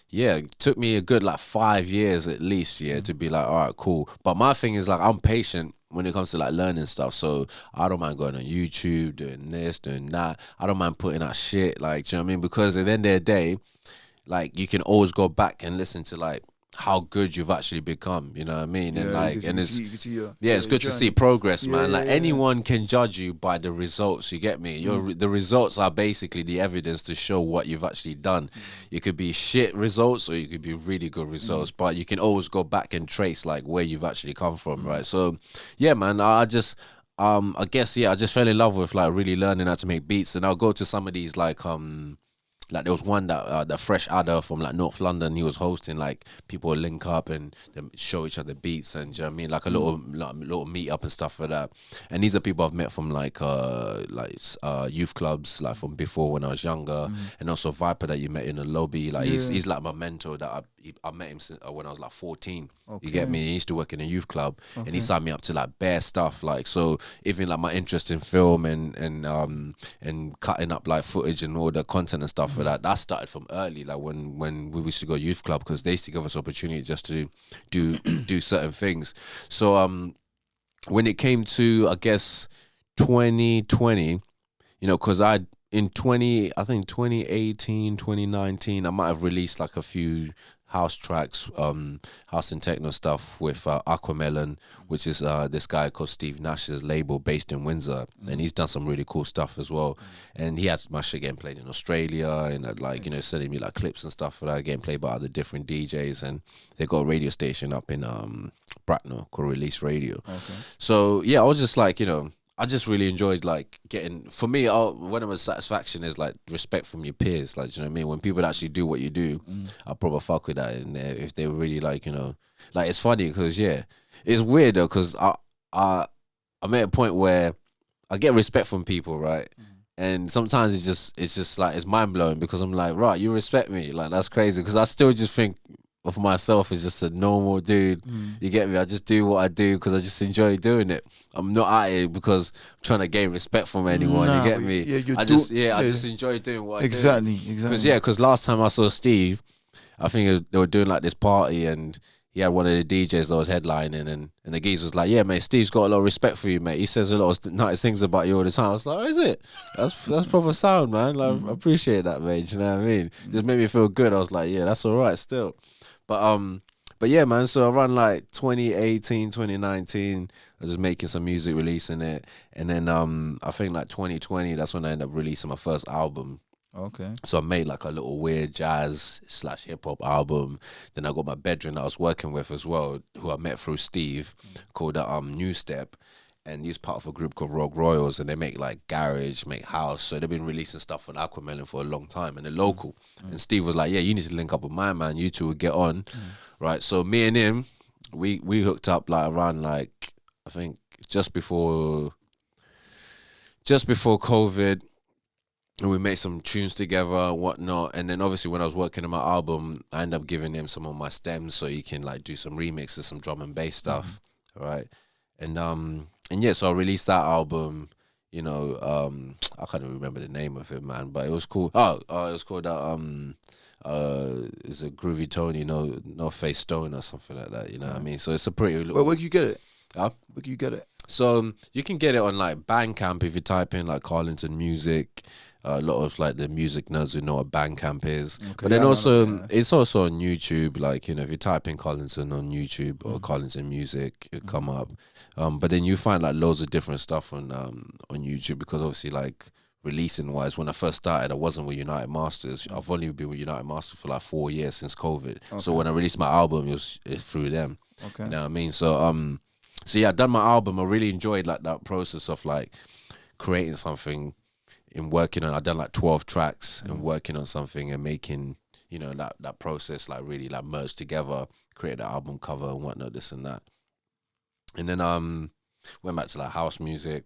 yeah, it took me a good like 5 years at least, to be like, all right, cool. But my thing is like, I'm patient when it comes to like learning stuff, so I don't mind going on YouTube, doing this, doing that. I don't mind putting out shit, like, do you know what I mean? Because at the end of the day, like, you can always go back and listen to like how good you've actually become, you know what I mean? And like, and it's it's good to see progress, man. Like anyone can judge you by the results, you get me? The results are basically the evidence to show what you've actually done. It could be shit results or you could be really good results, but you can always go back and trace like where you've actually come from, right? So yeah, man, I just I guess I just fell in love with like really learning how to make beats, and I'll go to some of these like there was one that the Fresh Adder from like North London, he was hosting, like people would link up and they show each other beats, and do you know what I mean, like a little meet up and stuff like that. And these are people I've met from like youth clubs, like from before when I was younger, and also Viper that you met in the lobby, like he's like my mentor that I met him since, when I was like 14. You get me? He used to work in a youth club, and he signed me up to like bare stuff, like, so even like my interest in film and cutting up like footage and all the content and stuff for that started from early, like when we used to go youth club, because they used to give us opportunity just to do certain things. So when it came to, I guess, 2020, because I think 2018, 2019, I might have released like a few house tracks, house and techno stuff with Aquamelon, which is this guy called Steve Nash's label based in Windsor, and he's done some really cool stuff as well. And he had my shit getting played in Australia, and like sending me like clips and stuff for that, getting played by other different DJs, and they got a radio station up in Bracknell called Release Radio. So yeah, I was just like, I just really enjoyed like getting, for me, one of the satisfaction is like respect from your peers, like, do you know what I mean? When people actually do what you do, I probably fuck with that, and if they really like, like, it's funny because it's weird though, because I'm at a point where I get respect from people, right? And sometimes it's just like, it's mind blowing, because I'm like, right, you respect me, like, that's crazy, because I still just think of myself as just a normal dude. You get me? I just do what I do because I just enjoy doing it. I'm not at it because I'm trying to gain respect from anyone. You get me? I just enjoy doing what I do. Exactly. Because last time I saw Steve, I think they were doing like this party, and he had one of the DJs that was headlining, and the geezer was like, yeah, mate, Steve's got a lot of respect for you, mate. He says a lot of nice things about you all the time. I was like, oh, is it? That's proper sound, man. Like, I appreciate that, mate. You know what I mean? Just made me feel good. I was like, yeah, that's all right still. But yeah, man, so around like 2018, 2019, I was just making some music, releasing it. And then I think like 2020, that's when I ended up releasing my first album. So I made like a little weird jazz / hip hop album. Then I got my bedroom that I was working with as well, who I met through Steve, called New Step. And he's part of a group called Rogue Royals, and they make like garage, make house. So they've been releasing stuff on Aquamelon for a long time, and they're local. And Steve was like, yeah, you need to link up with my man, you two would get on. Right, so me and him, we hooked up like around like, I think just before COVID, and we made some tunes together and whatnot. And then obviously when I was working on my album, I ended up giving him some of my stems so he can like do some remixes, some drum and bass stuff, right? And yeah, so I released that album. I can't even remember the name of it, man, but it was cool. It was called is it Groovy Tony, no Face Stone or something like that. You know what I mean? So it's a pretty little. Well, where can you get it? Where can you get it? So you can get it on like Bandcamp if you type in like Carlington Music. A lot of like the music nerds who know what Bandcamp is, but then it's also on YouTube. Like if you type in Carlington on YouTube or Carlington Music, it'll come up. But then you find like loads of different stuff on YouTube, because obviously like releasing wise, when I first started, I wasn't with United Masters. I've only been with United Masters for like 4 years since COVID. So when I released my album, it's through them. You know what I mean? So yeah, I done my album. I really enjoyed like that process of like creating something in working on, I've done like 12 tracks and working on something and making, you know, that process like really like merged together, create the album cover and whatnot, this and that. And then went back to like house music,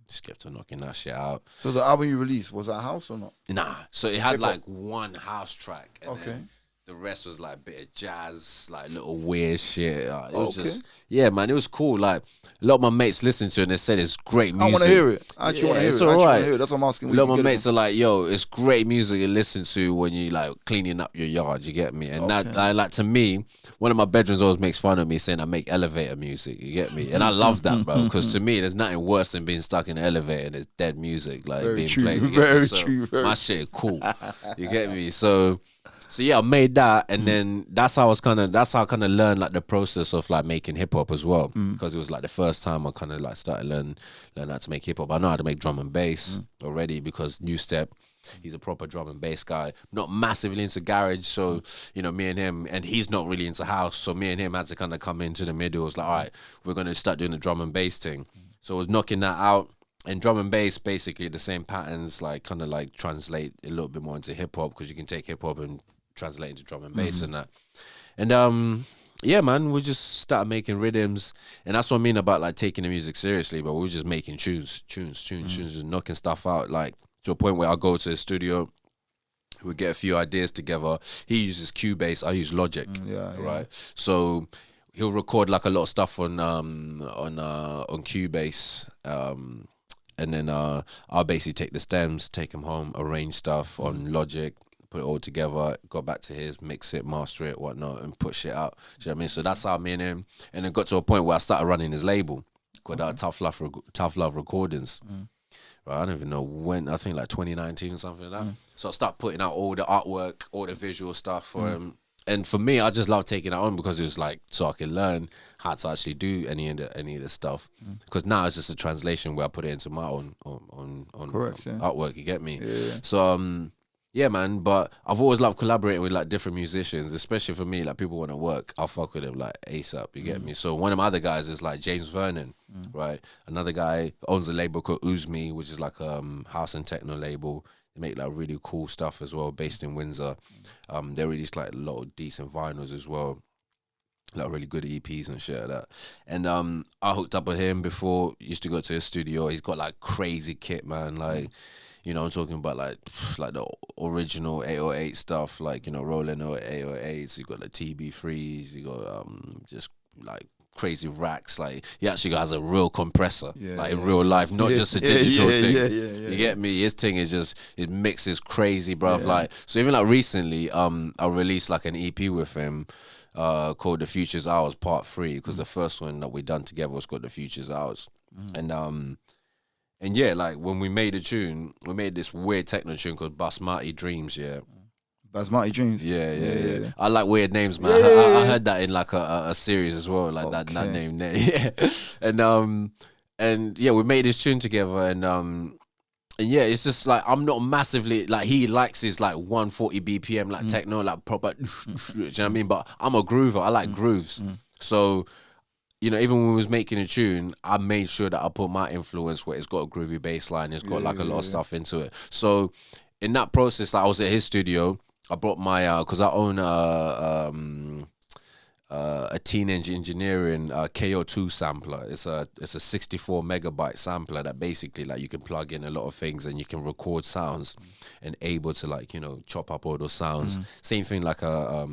just kept on knocking that shit out. So the album you released, was that house or not? Nah, so it had like one house track, and Okay. then the rest was like a bit of jazz, like little weird shit. It was just, yeah, man, it was cool. Like a lot of my mates listened to it and they said it's great music. I want to hear it. I actually want to hear it's it. alright. That's what I'm asking. A lot of my mates are like, yo, it's great music to listen to when you like cleaning up your yard, you get me? And that, like, to me, one of my bedrooms always makes fun of me saying I make elevator music, you get me? And I love that, bro, because to me, there's nothing worse than being stuck in the elevator and it's dead music, like Very being true. played. Very so true. My shit is cool, you get me? So yeah, I made that, and then that's how I kind of learned like the process of like making hip hop as well, because it was like the first time I kind of like started learn how to make hip hop. I know how to make drum and bass already because New Step, he's a proper drum and bass guy, not massively into garage, so you know, me and him, and he's not really into house, so me and him had to kind of come into the middle. It was like, all right, we're gonna start doing the drum and bass thing. So I was knocking that out. And drum and bass, basically the same patterns, like kind of like translate a little bit more into hip hop, because you can take hip hop and translate into drum and bass and that. And yeah, man, we just started making rhythms, and that's what I mean about like taking the music seriously. But we were just making tunes, just knocking stuff out, like to a point where I go to the studio, we get a few ideas together. He uses Cubase, I use Logic, right? So he'll record like a lot of stuff on Cubase. And then I'll basically take the stems, take them home, arrange stuff on Logic, put it all together, go back to his, mix it, master it, whatnot, and put shit out. Do you know what I mean? So that's how me and him, and then got to a point where I started running his label, called Tough Love Recordings. Right, I don't even know when, I think like 2019 or something like that. So I started putting out all the artwork, all the visual stuff for him. And for me, I just love taking that on because it was like, so I can learn how to actually do any of the stuff. Because now it's just a translation where I put it into my own artwork. You get me? Yeah. So yeah, man. But I've always loved collaborating with like different musicians, especially for me. Like people want to work, I'll fuck with them like ASAP. You get me? So one of my other guys is like James Vernon, right? Another guy owns a label called Uzmi, which is like house and techno label. They make like really cool stuff as well, based in Windsor. They release like a lot of decent vinyls as well, like really good EPs and shit like that. And I hooked up with him before. Used to go to his studio. He's got like crazy kit, man. Like, you know, I'm talking about like the original 808 stuff, like, you know, Roland 808s. You got the TB3s. You got just like crazy racks. Like, he actually has a real compressor, in real life, not just a digital thing. You get me? His thing is just, it mixes crazy, bruv. Like, so even like recently, I released like an EP with him called The Future's Ours Part 3, because the first one that we done together was called The Future's Ours. And yeah, like when we made a tune, we made this weird techno tune called Basmati Dreams, Basmati Dreams. Yeah. I like weird names, man. I heard that in like a series as well, like that name there. Yeah. And yeah, we made this tune together, and yeah, it's just like, I'm not massively like, he likes his like 140 BPM like techno, like proper, do you know what I mean? But I'm a groover. I like grooves. So, you know, even when we was making a tune, I made sure that I put my influence where it's got a groovy bass line, it's got like a lot of stuff into it. So in that process, like, I was at his studio. I brought my because I own a Teenage Engineering KO2 sampler. It's a 64 megabyte sampler that basically like you can plug in a lot of things and you can record sounds and able to like, you know, chop up all those sounds. Same thing like a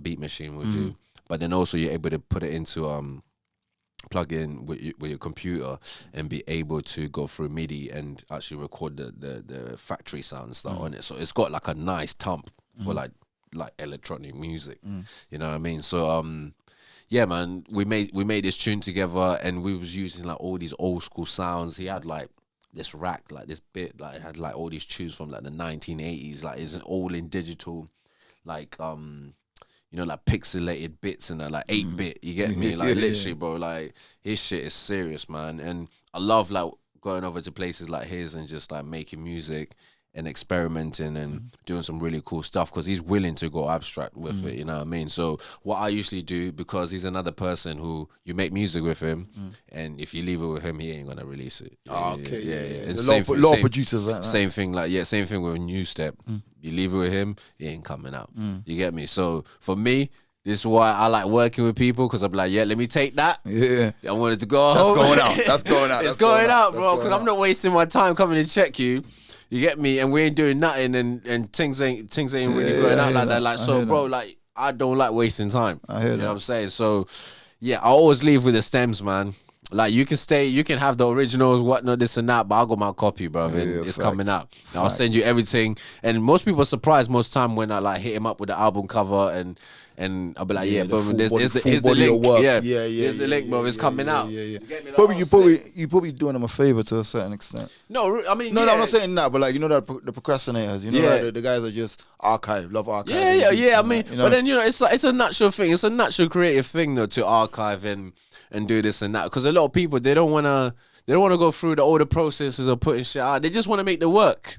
beat machine would do, but then also you're able to put it into plug in with your computer and be able to go through MIDI and actually record the factory sounds that are on it. So it's got like a nice thump for like electronic music. You know what I mean? So yeah, man, we made this tune together, and we was using like all these old school sounds. He had like this rack, like this bit, like it had like all these tunes from like the 1980s, like it's all in digital, like you know, like pixelated bits and like 8-bit, you get me? Like literally, bro, like his shit is serious, man. And I love like going over to places like his and just like making music and experimenting and doing some really cool stuff because he's willing to go abstract with it, you know what I mean? So what I usually do, because he's another person who you make music with him, and if you leave it with him, he ain't gonna release it. Okay, yeah. And a lot of producers like that. Same thing, same thing with New Step. You leave it with him, he ain't coming out. You get me? So for me, this is why I like working with people, because I'm like, yeah, let me take that. Yeah. I wanted to go home. That's going out. It's going out, bro, because I'm not wasting my time coming to check you. You get me? And we ain't doing nothing, and things ain't really going out like that. Like, so, bro, like, I don't like wasting time. You know what I'm saying? So, yeah, I always leave with the stems, man. Like, you can stay, you can have the originals, whatnot, this and that, but I got my copy, bro. It's coming out. I'll send you everything. And most people are surprised most time when I like hit him up with the album cover, and I'll be like, yeah, but here's the link. Yeah, here's the link, bro. It's coming out. You probably doing them a favor to a certain extent. No, I mean, no, I'm not saying that, but like, you know, that the procrastinators, you know, like the guys that just love archive. Yeah. I mean, but then, you know, it's a natural thing. It's a natural creative thing though to archive and do this and that, because a lot of people, they don't want to go through all the processes of putting shit out. They just want to make the work.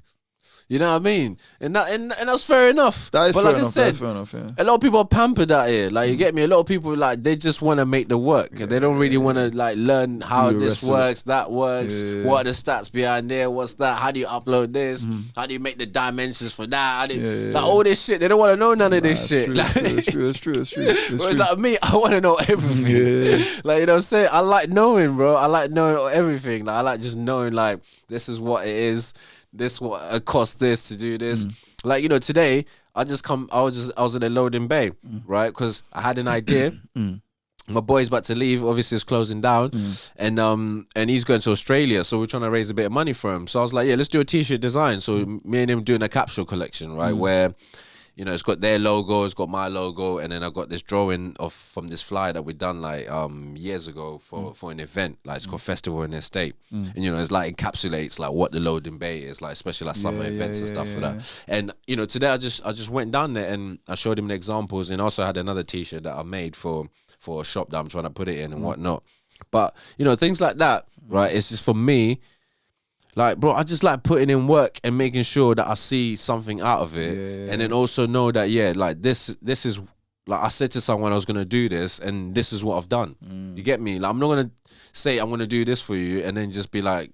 You know what I mean? And that's fair enough. That is but fair like enough. I said, that's fair enough, yeah. a lot of people are pampered out here. Like, you get me? A lot of people, like, they just want to make the work. And they don't really want to, like, learn how this works, that works. What are the stats behind there? What's that? How do you upload this? How do you make the dimensions for that? Like, all this shit. They don't want to know none of this shit. It's true. Whereas, like, me, I want to know everything. Like, you know what I'm saying? I like knowing, bro. I like knowing everything. Like, I like just knowing, like, this is what it is. This what it costs this to do this. Like, you know, today I was in the loading bay, right? Because I had an idea. My boy's about to leave. Obviously, it's closing down, and he's going to Australia. So we're trying to raise a bit of money for him. So I was like, yeah, let's do a t-shirt design. So me and him doing a capsule collection, right? Where, you know, it's got their logo, it's got my logo, and then I got this drawing from this flyer that we done like years ago for an event, like it's called Festival in the Estate, and you know, it's like encapsulates like what the loading bay is, like especially like summer events and stuff for that. And you know, today I just went down there and I showed him the examples, and also had another t-shirt that I made for a shop that I'm trying to put it in and whatnot. But you know, things like that, right? It's just for me. Like, bro, I just like putting in work and making sure that I see something out of it, and then also know that like this is like, I said to someone I was gonna do this, and this is what I've done. You get me? Like, I'm not gonna say I'm gonna do this for you and then just be like,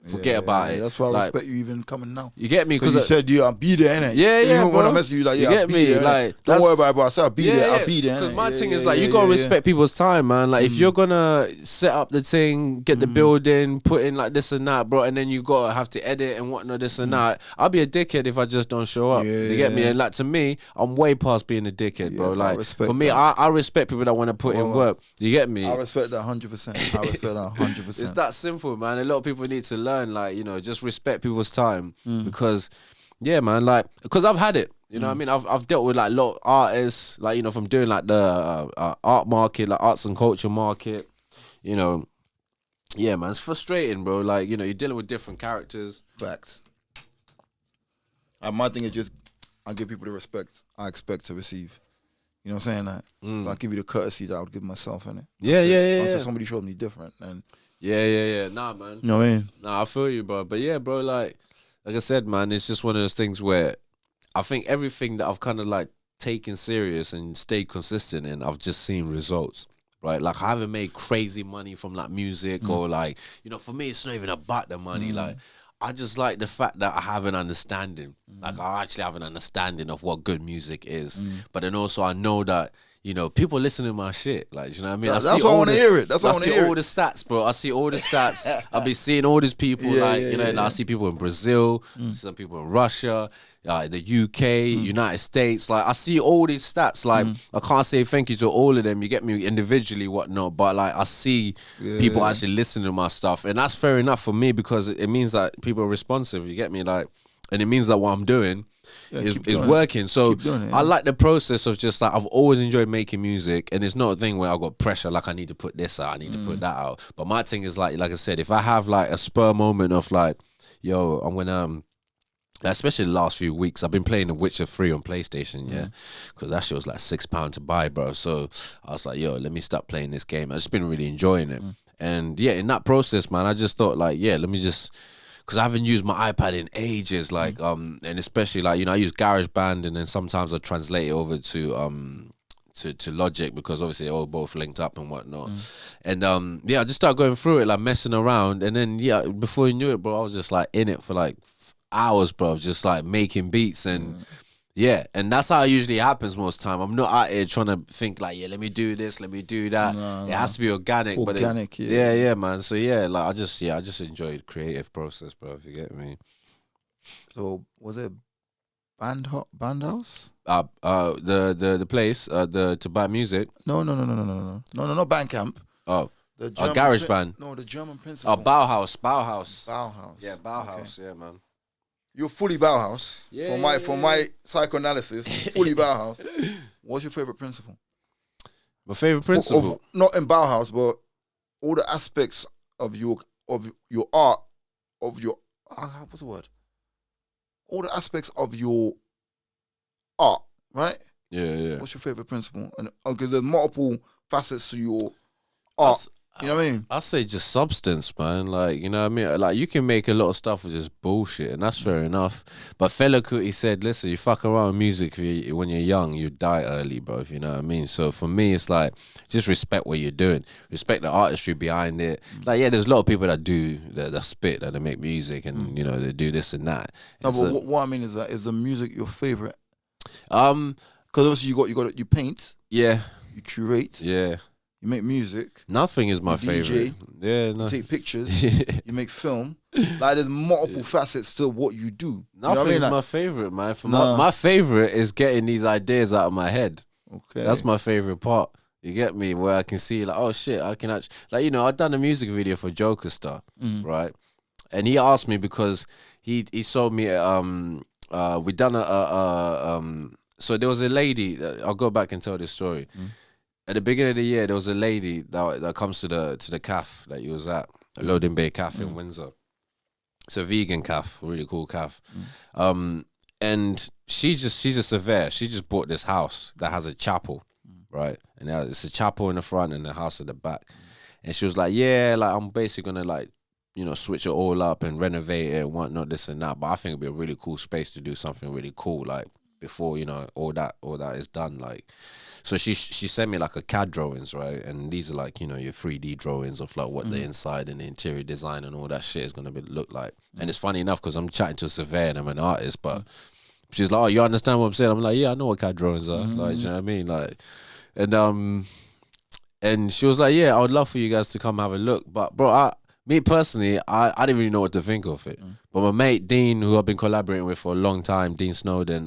forget about it. That's why I like, respect you even coming now. You get me? Because you said, I'll be there, innit? Yeah, even when I message you, like, you get me? Like, don't worry about it, bro. I said I'll be there. I'll be there. Because my thing is like, you gotta respect people's time, man. Like, if you're gonna set up the thing, get the building, put in like this and that, bro, and then you gotta have to edit and whatnot, this and that. I'll be a dickhead if I just don't show up. You get me? And like, to me, I'm way past being a dickhead, bro. Like, for me, I respect people that want to put in work. You get me? I respect that 100%. I respect that 100%. It's that simple, man. A lot of people need to learn, like, you know, just respect people's time, because yeah, man, like, because I've had it, you know what I mean? I've dealt with like a lot of artists, like, you know, from doing like the art market, like arts and culture market, you know. Yeah, man, it's frustrating, bro. Like, you know, you're dealing with different characters. Facts. My thing is just, I give people the respect I expect to receive. You know what I'm saying? Like, I give you the courtesy that I would give myself, innit? Yeah. Until somebody showed me different, and yeah. Nah, man. You know what I mean? Nah, I feel you, bro. But yeah, bro, like I said, man, it's just one of those things where I think everything that I've kind of like taken serious and stayed consistent in, I've just seen results, right? Like, I haven't made crazy money from like music or like, you know, for me, it's not even about the money. Like, I just like the fact that I have an understanding. Like, I actually have an understanding of what good music is. But then also I know that, you know, people listen to my shit. Like, you know what I mean? That's why I want to hear it. That's why I want to hear it. I see all the stats, bro. I see all the stats. I'll be seeing all these people. Like, I see people in Brazil, some people in Russia, the UK, United States. Like, I see all these stats. Like, I can't say thank you to all of them. You get me, individually, whatnot. But like, I see people actually listening to my stuff, and that's fair enough for me, because it means that people are responsive. You get me? Like, and it means that what I'm doing is working. So I like the process of just like, I've always enjoyed making music, and it's not a thing where I got pressure, like I need to put this out, I need to put that out. But my thing is like I said, if I have like a spur moment of like, yo, I'm gonna especially the last few weeks, I've been playing The Witcher 3 on PlayStation, because that shit was like £6 to buy, bro. So I was like, yo, let me start playing this game. I've just been really enjoying it. And yeah, in that process, man, I just thought like, yeah, let me just because I haven't used my iPad in ages. Like and especially like I use GarageBand, and then sometimes I translate it over to Logic, because obviously they're all both linked up and whatnot. And I just started going through it, like messing around, and then before you knew it, bro, I was just like in it for like hours, bro, just like making beats. And and that's how it usually happens most time. I'm not out here trying to think like, let me do this, let me do that. It has to be organic. Yeah, man. So like I just enjoy the creative process, bro, if you get me. So was it Band House? The place to buy music. No, not Bandcamp. Oh, the GarageBand. No, the German principle. Bauhaus. Yeah, Bauhaus. Okay. Yeah, man. You're fully Bauhaus. For my psychoanalysis, fully Bauhaus. What's your favorite principle? My favorite principle, not in Bauhaus, but all the aspects of your art, of your what's the word? All the aspects of your art, right? Yeah. What's your favorite principle? And because there's multiple facets to your art. You know what I mean? I say just substance, man. Like, you know what I mean? Like, you can make a lot of stuff with just bullshit, and that's fair enough. But Fela Kuti said, listen, you fuck around with music when you're young, you die early, bro, if you know what I mean? So for me, it's like, just respect what you're doing. Respect the artistry behind it. Like, there's a lot of people that do, that spit, that they make music, and, they do this and that. No, but what I mean is that, is the music your favorite? Because obviously you paint. Yeah. You curate. Yeah. You make music. Nothing is my favorite. Yeah, no. You take pictures. You make film. Like, there's multiple facets to what you do. Nothing is my favorite, man. My favorite is getting these ideas out of my head. Okay, that's my favorite part. You get me? Where I can see like, oh shit, I can actually like I've done a music video for Joker Star, right? And he asked me because he sold me we done so there was a lady. I'll go back and tell this story. At the beginning of the year, there was a lady that comes to the cafe that he was at, Loading Bay Cafe in Windsor. It's a vegan cafe, really cool cafe. And she's a surveyor. She just bought this house that has a chapel, right? And it's a chapel in the front and a house at the back. And she was like, I'm basically gonna switch it all up and renovate it and whatnot, this and that. But I think it'd be a really cool space to do something really cool, like before all that is done, like. So she sent me like a CAD drawings, right? And these are like, your 3D drawings of like what the inside and the interior design and all that shit is going to look like. And it's funny enough because I'm chatting to a surveyor and I'm an artist, but she's like, oh, you understand what I'm saying? I'm like, yeah, I know what CAD drawings are. Like, do you know what I mean? Like, and she was like, yeah, I would love for you guys to come have a look. But bro, me personally, I didn't really know what to think of it. But my mate Dean, who I've been collaborating with for a long time, Dean Snowden,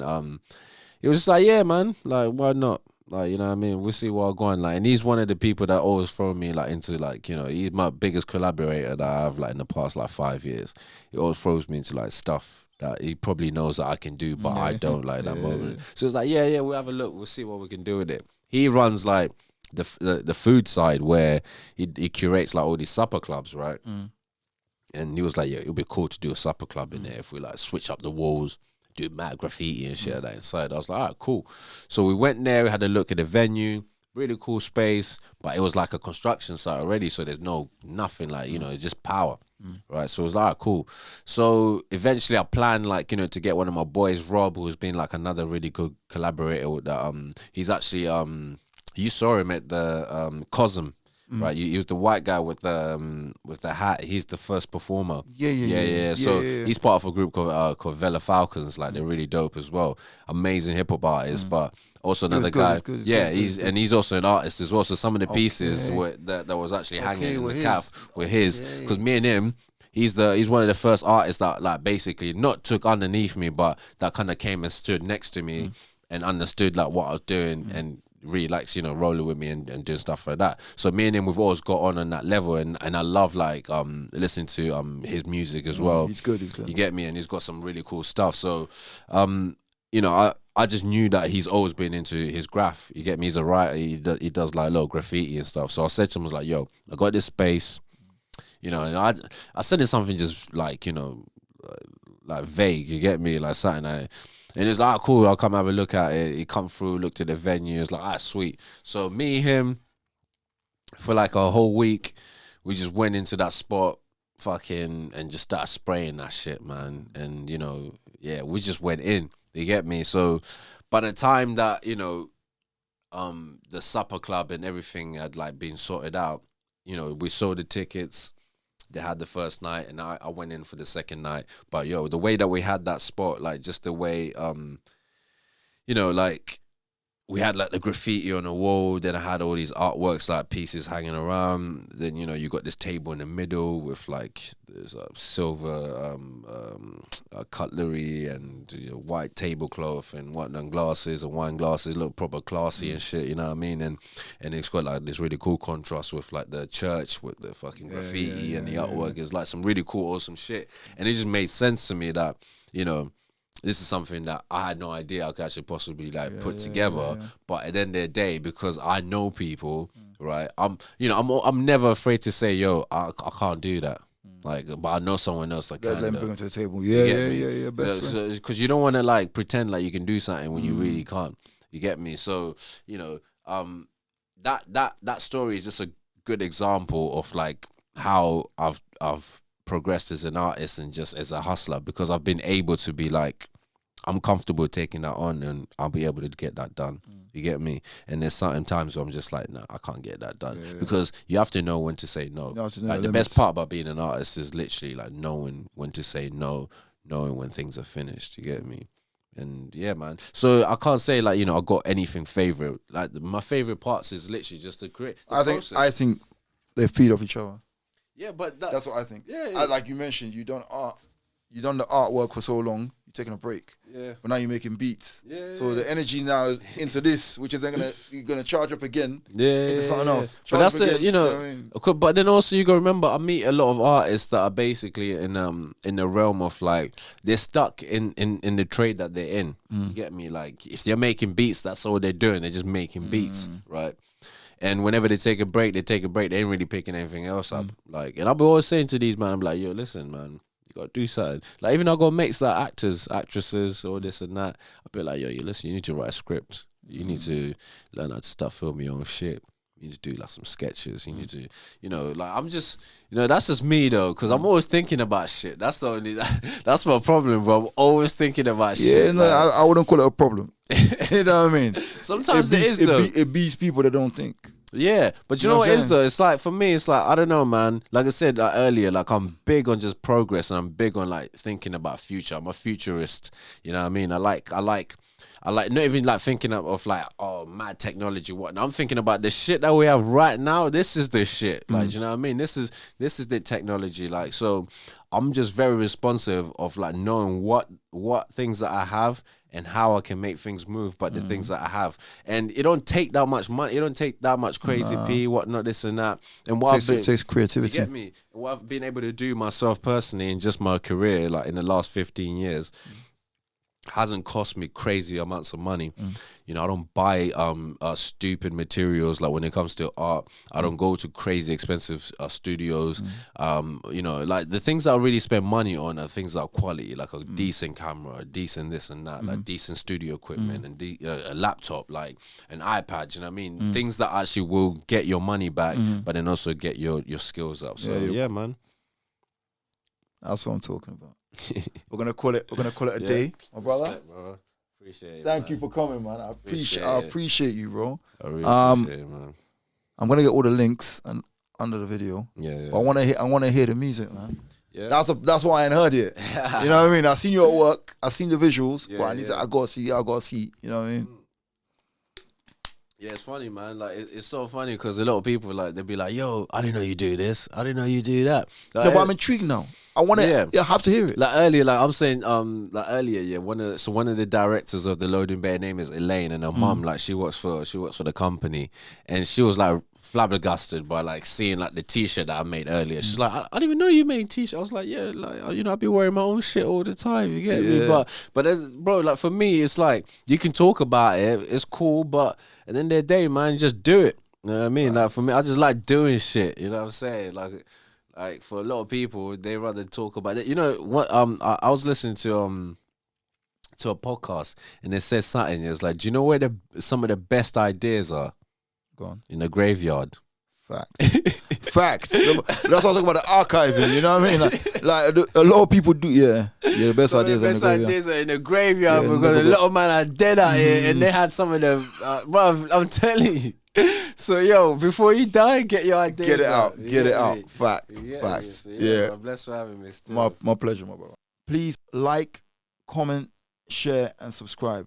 he was just like, yeah, man, like, why not? Like, you know what I mean? We'll see where I'm going. Like, and he's one of the people that always throw me like into like, he's my biggest collaborator that I have like in the past like 5 years. He always throws me into like stuff that he probably knows that I can do, but I don't like that moment. So it's like, yeah, we'll have a look. We'll see what we can do with it. He runs like the food side where he curates like all these supper clubs, right? And he was like, yeah, it'll be cool to do a supper club in there if we like switch up the walls, do mad graffiti and shit like that inside. I was like, all right, cool. So we went there, we had a look at the venue, really cool space, but it was like a construction site already, so there's nothing like, it's just power, right? So it was like, all right, cool. So eventually I planned like, to get one of my boys, Rob, who's been like another really good collaborator with that. He's actually, you saw him at the Cosm. Right, he was the white guy with the hat. He's the first performer. Yeah. So he's part of a group called Vela Falcons. Like, they're really dope as well. Amazing hip hop artist, but also another guy. He's also an artist as well. So some of the pieces that was actually hanging in the cap were his. Because me and him, he's one of the first artists that like basically not took underneath me, but that kind of came and stood next to me and understood like what I was doing and really likes rolling with me and doing stuff like that. So me and him, we've always got on that level, and I love like listening to his music as well. He's good. You get me? And he's got some really cool stuff. So I just knew that he's always been into his graph. You get me? He's a writer. He does like a lot of graffiti and stuff. So I said to him, I was like, yo, I got this space, and I said it's something just like like vague. You get me? Like something like. And it's like, cool, I'll come have a look at it. He come through, looked at the venue. It's like, sweet. So me, him, for like a whole week, we just went into that spot. fucking and just started spraying that shit, man. And you know, yeah, we just went in. You get me? So by the time that, you know, the supper club and everything had like been sorted out, you know, we sold the tickets. They had the first night, and I went in for the second night. But yo, the way that we had that spot, like just the way, you know, like we had like the graffiti on the wall. Then I had all these artworks, like pieces hanging around. Then, you know, you got this table in the middle with like there's silver cutlery and, you know, white tablecloth and whatnot, glasses and wine glasses, look proper classy and shit. You know what I mean? And it's got like this really cool contrast with like the church with the fucking graffiti and the artwork. It's like some really cool, awesome shit. And it just made sense to me that, you know, this is something that I had no idea I could actually possibly like put together. But at the end of the day, because I know people, right? I'm never afraid to say, yo, I can't do that. Like, but I know someone else that can. Let them bring them to the table. Yeah. Because you don't want to like pretend like you can do something when you really can't. You get me? So, you know, that story is just a good example of like how I've progressed as an artist and just as a hustler, because I've been able to be like, I'm comfortable taking that on and I'll be able to get that done. You get me? And there's certain times where I'm just like, no, I can't get that done. Because you have to know when to say no. Like the best part about being an artist is literally like knowing when to say no, knowing when things are finished. You get me? And yeah, man. So I can't say like, you know, I got anything favorite. Like my favorite parts is literally just to create the process. I think they feed off each other. Yeah, but that's what I think. Yeah. Like you mentioned, you done the artwork for so long. You're taking a break. Yeah. But now you're making beats. Yeah. So the energy now into this, which is then you're gonna charge up again. Yeah. Into something else. But that's it. You know. I mean? But then also you gotta remember, I meet a lot of artists that are basically in the realm of like they're stuck in the trade that they're in. You get me? Like if they're making beats, that's all they're doing. They're just making beats, right? And whenever they take a break, they ain't really picking anything else up. Like, and I'll be always saying to these man, I'm like, yo, listen, man, you gotta do something. Like, even I got mates like actors, actresses, all this and that. I'll be like, yo, you listen, you need to write a script. You need to learn how to start filming your own shit. You need to do like some sketches. You need to, you know, like I'm just, you know, that's just me though, because I'm always thinking about shit. That's the only, that's my problem, bro. I'm always thinking about shit. Yeah, no, like, I wouldn't call it a problem. You know what I mean? Sometimes it is though. It beats people that don't think. Yeah, but you know what it is though? It's like, for me, it's like, I don't know, man. Like I said earlier, like I'm big on just progress and I'm big on like thinking about future. I'm a futurist. You know what I mean? I like not even like thinking of like, oh, mad technology, whatnot. I'm thinking about the shit that we have right now. This is the shit. Like, you know what I mean? This is the technology. Like, so I'm just very responsive of like knowing what things that I have and how I can make things move, but the things that I have. And it don't take that much money. It don't take that much crazy P, whatnot, this and that. And what it takes creativity. You get me? What I've been able to do myself personally in just my career, like in the last 15 years, hasn't cost me crazy amounts of money. You know, I don't buy stupid materials. Like when it comes to art, I don't go to crazy expensive studios. You know, like the things that I really spend money on are things that are quality, like a decent camera, a decent this and that, like decent studio equipment and a laptop, like an iPad. You know what I mean? Things that actually will get your money back, but then also get your skills up. So yeah, man. That's what I'm talking about. We're gonna call it a day, my brother. Respect, bro. Appreciate it. Thank you for coming, man. I appreciate you, bro. I really appreciate it, man. I'm gonna get all the links under the video. Yeah. But I wanna hear the music, man. Yeah. That's why I ain't heard it. You know what I mean? I seen you at work. I seen the visuals, but I gotta see. You know what I mean? Yeah, it's funny, man. Like it's so funny because a lot of people like they'll be like, "Yo, I didn't know you do this. I didn't know you do that." Like, no, but I'm intrigued now. I want to. Yeah, I have to hear it. Like earlier, like I'm saying, like earlier, yeah. One of the directors of the Loading Bay, name is Elaine, and her mum, like she works for the company, and she was like flabbergasted by like seeing like the T-shirt that I made earlier. She's like, I didn't even know you made T-shirt. I was like, yeah, like you know, I be wearing my own shit all the time. You get me? But then, bro, like for me, it's like you can talk about it, it's cool, but at the end of the day, man, just do it. You know what I mean? Like for me, I just like doing shit. You know what I'm saying? Like for a lot of people, they rather talk about it. You know what? I was listening to a podcast and it said something. It was like, do you know where some of the best ideas are? Go on. In the graveyard. Facts. Facts. That's what I'm talking about, the archiving. You know what I mean? Like a lot of people do. Yeah, the best ideas. The best ideas are in the graveyard, Yeah, because a lot of men are dead out here, and they had some of them. Bruv, I'm telling you. So yo, before you die, get your ideas. Get it out. You Get it know out. me? Facts. Me? Yeah. Bro, bless for having me. Still. My pleasure, my brother. Please like, comment, share, and subscribe.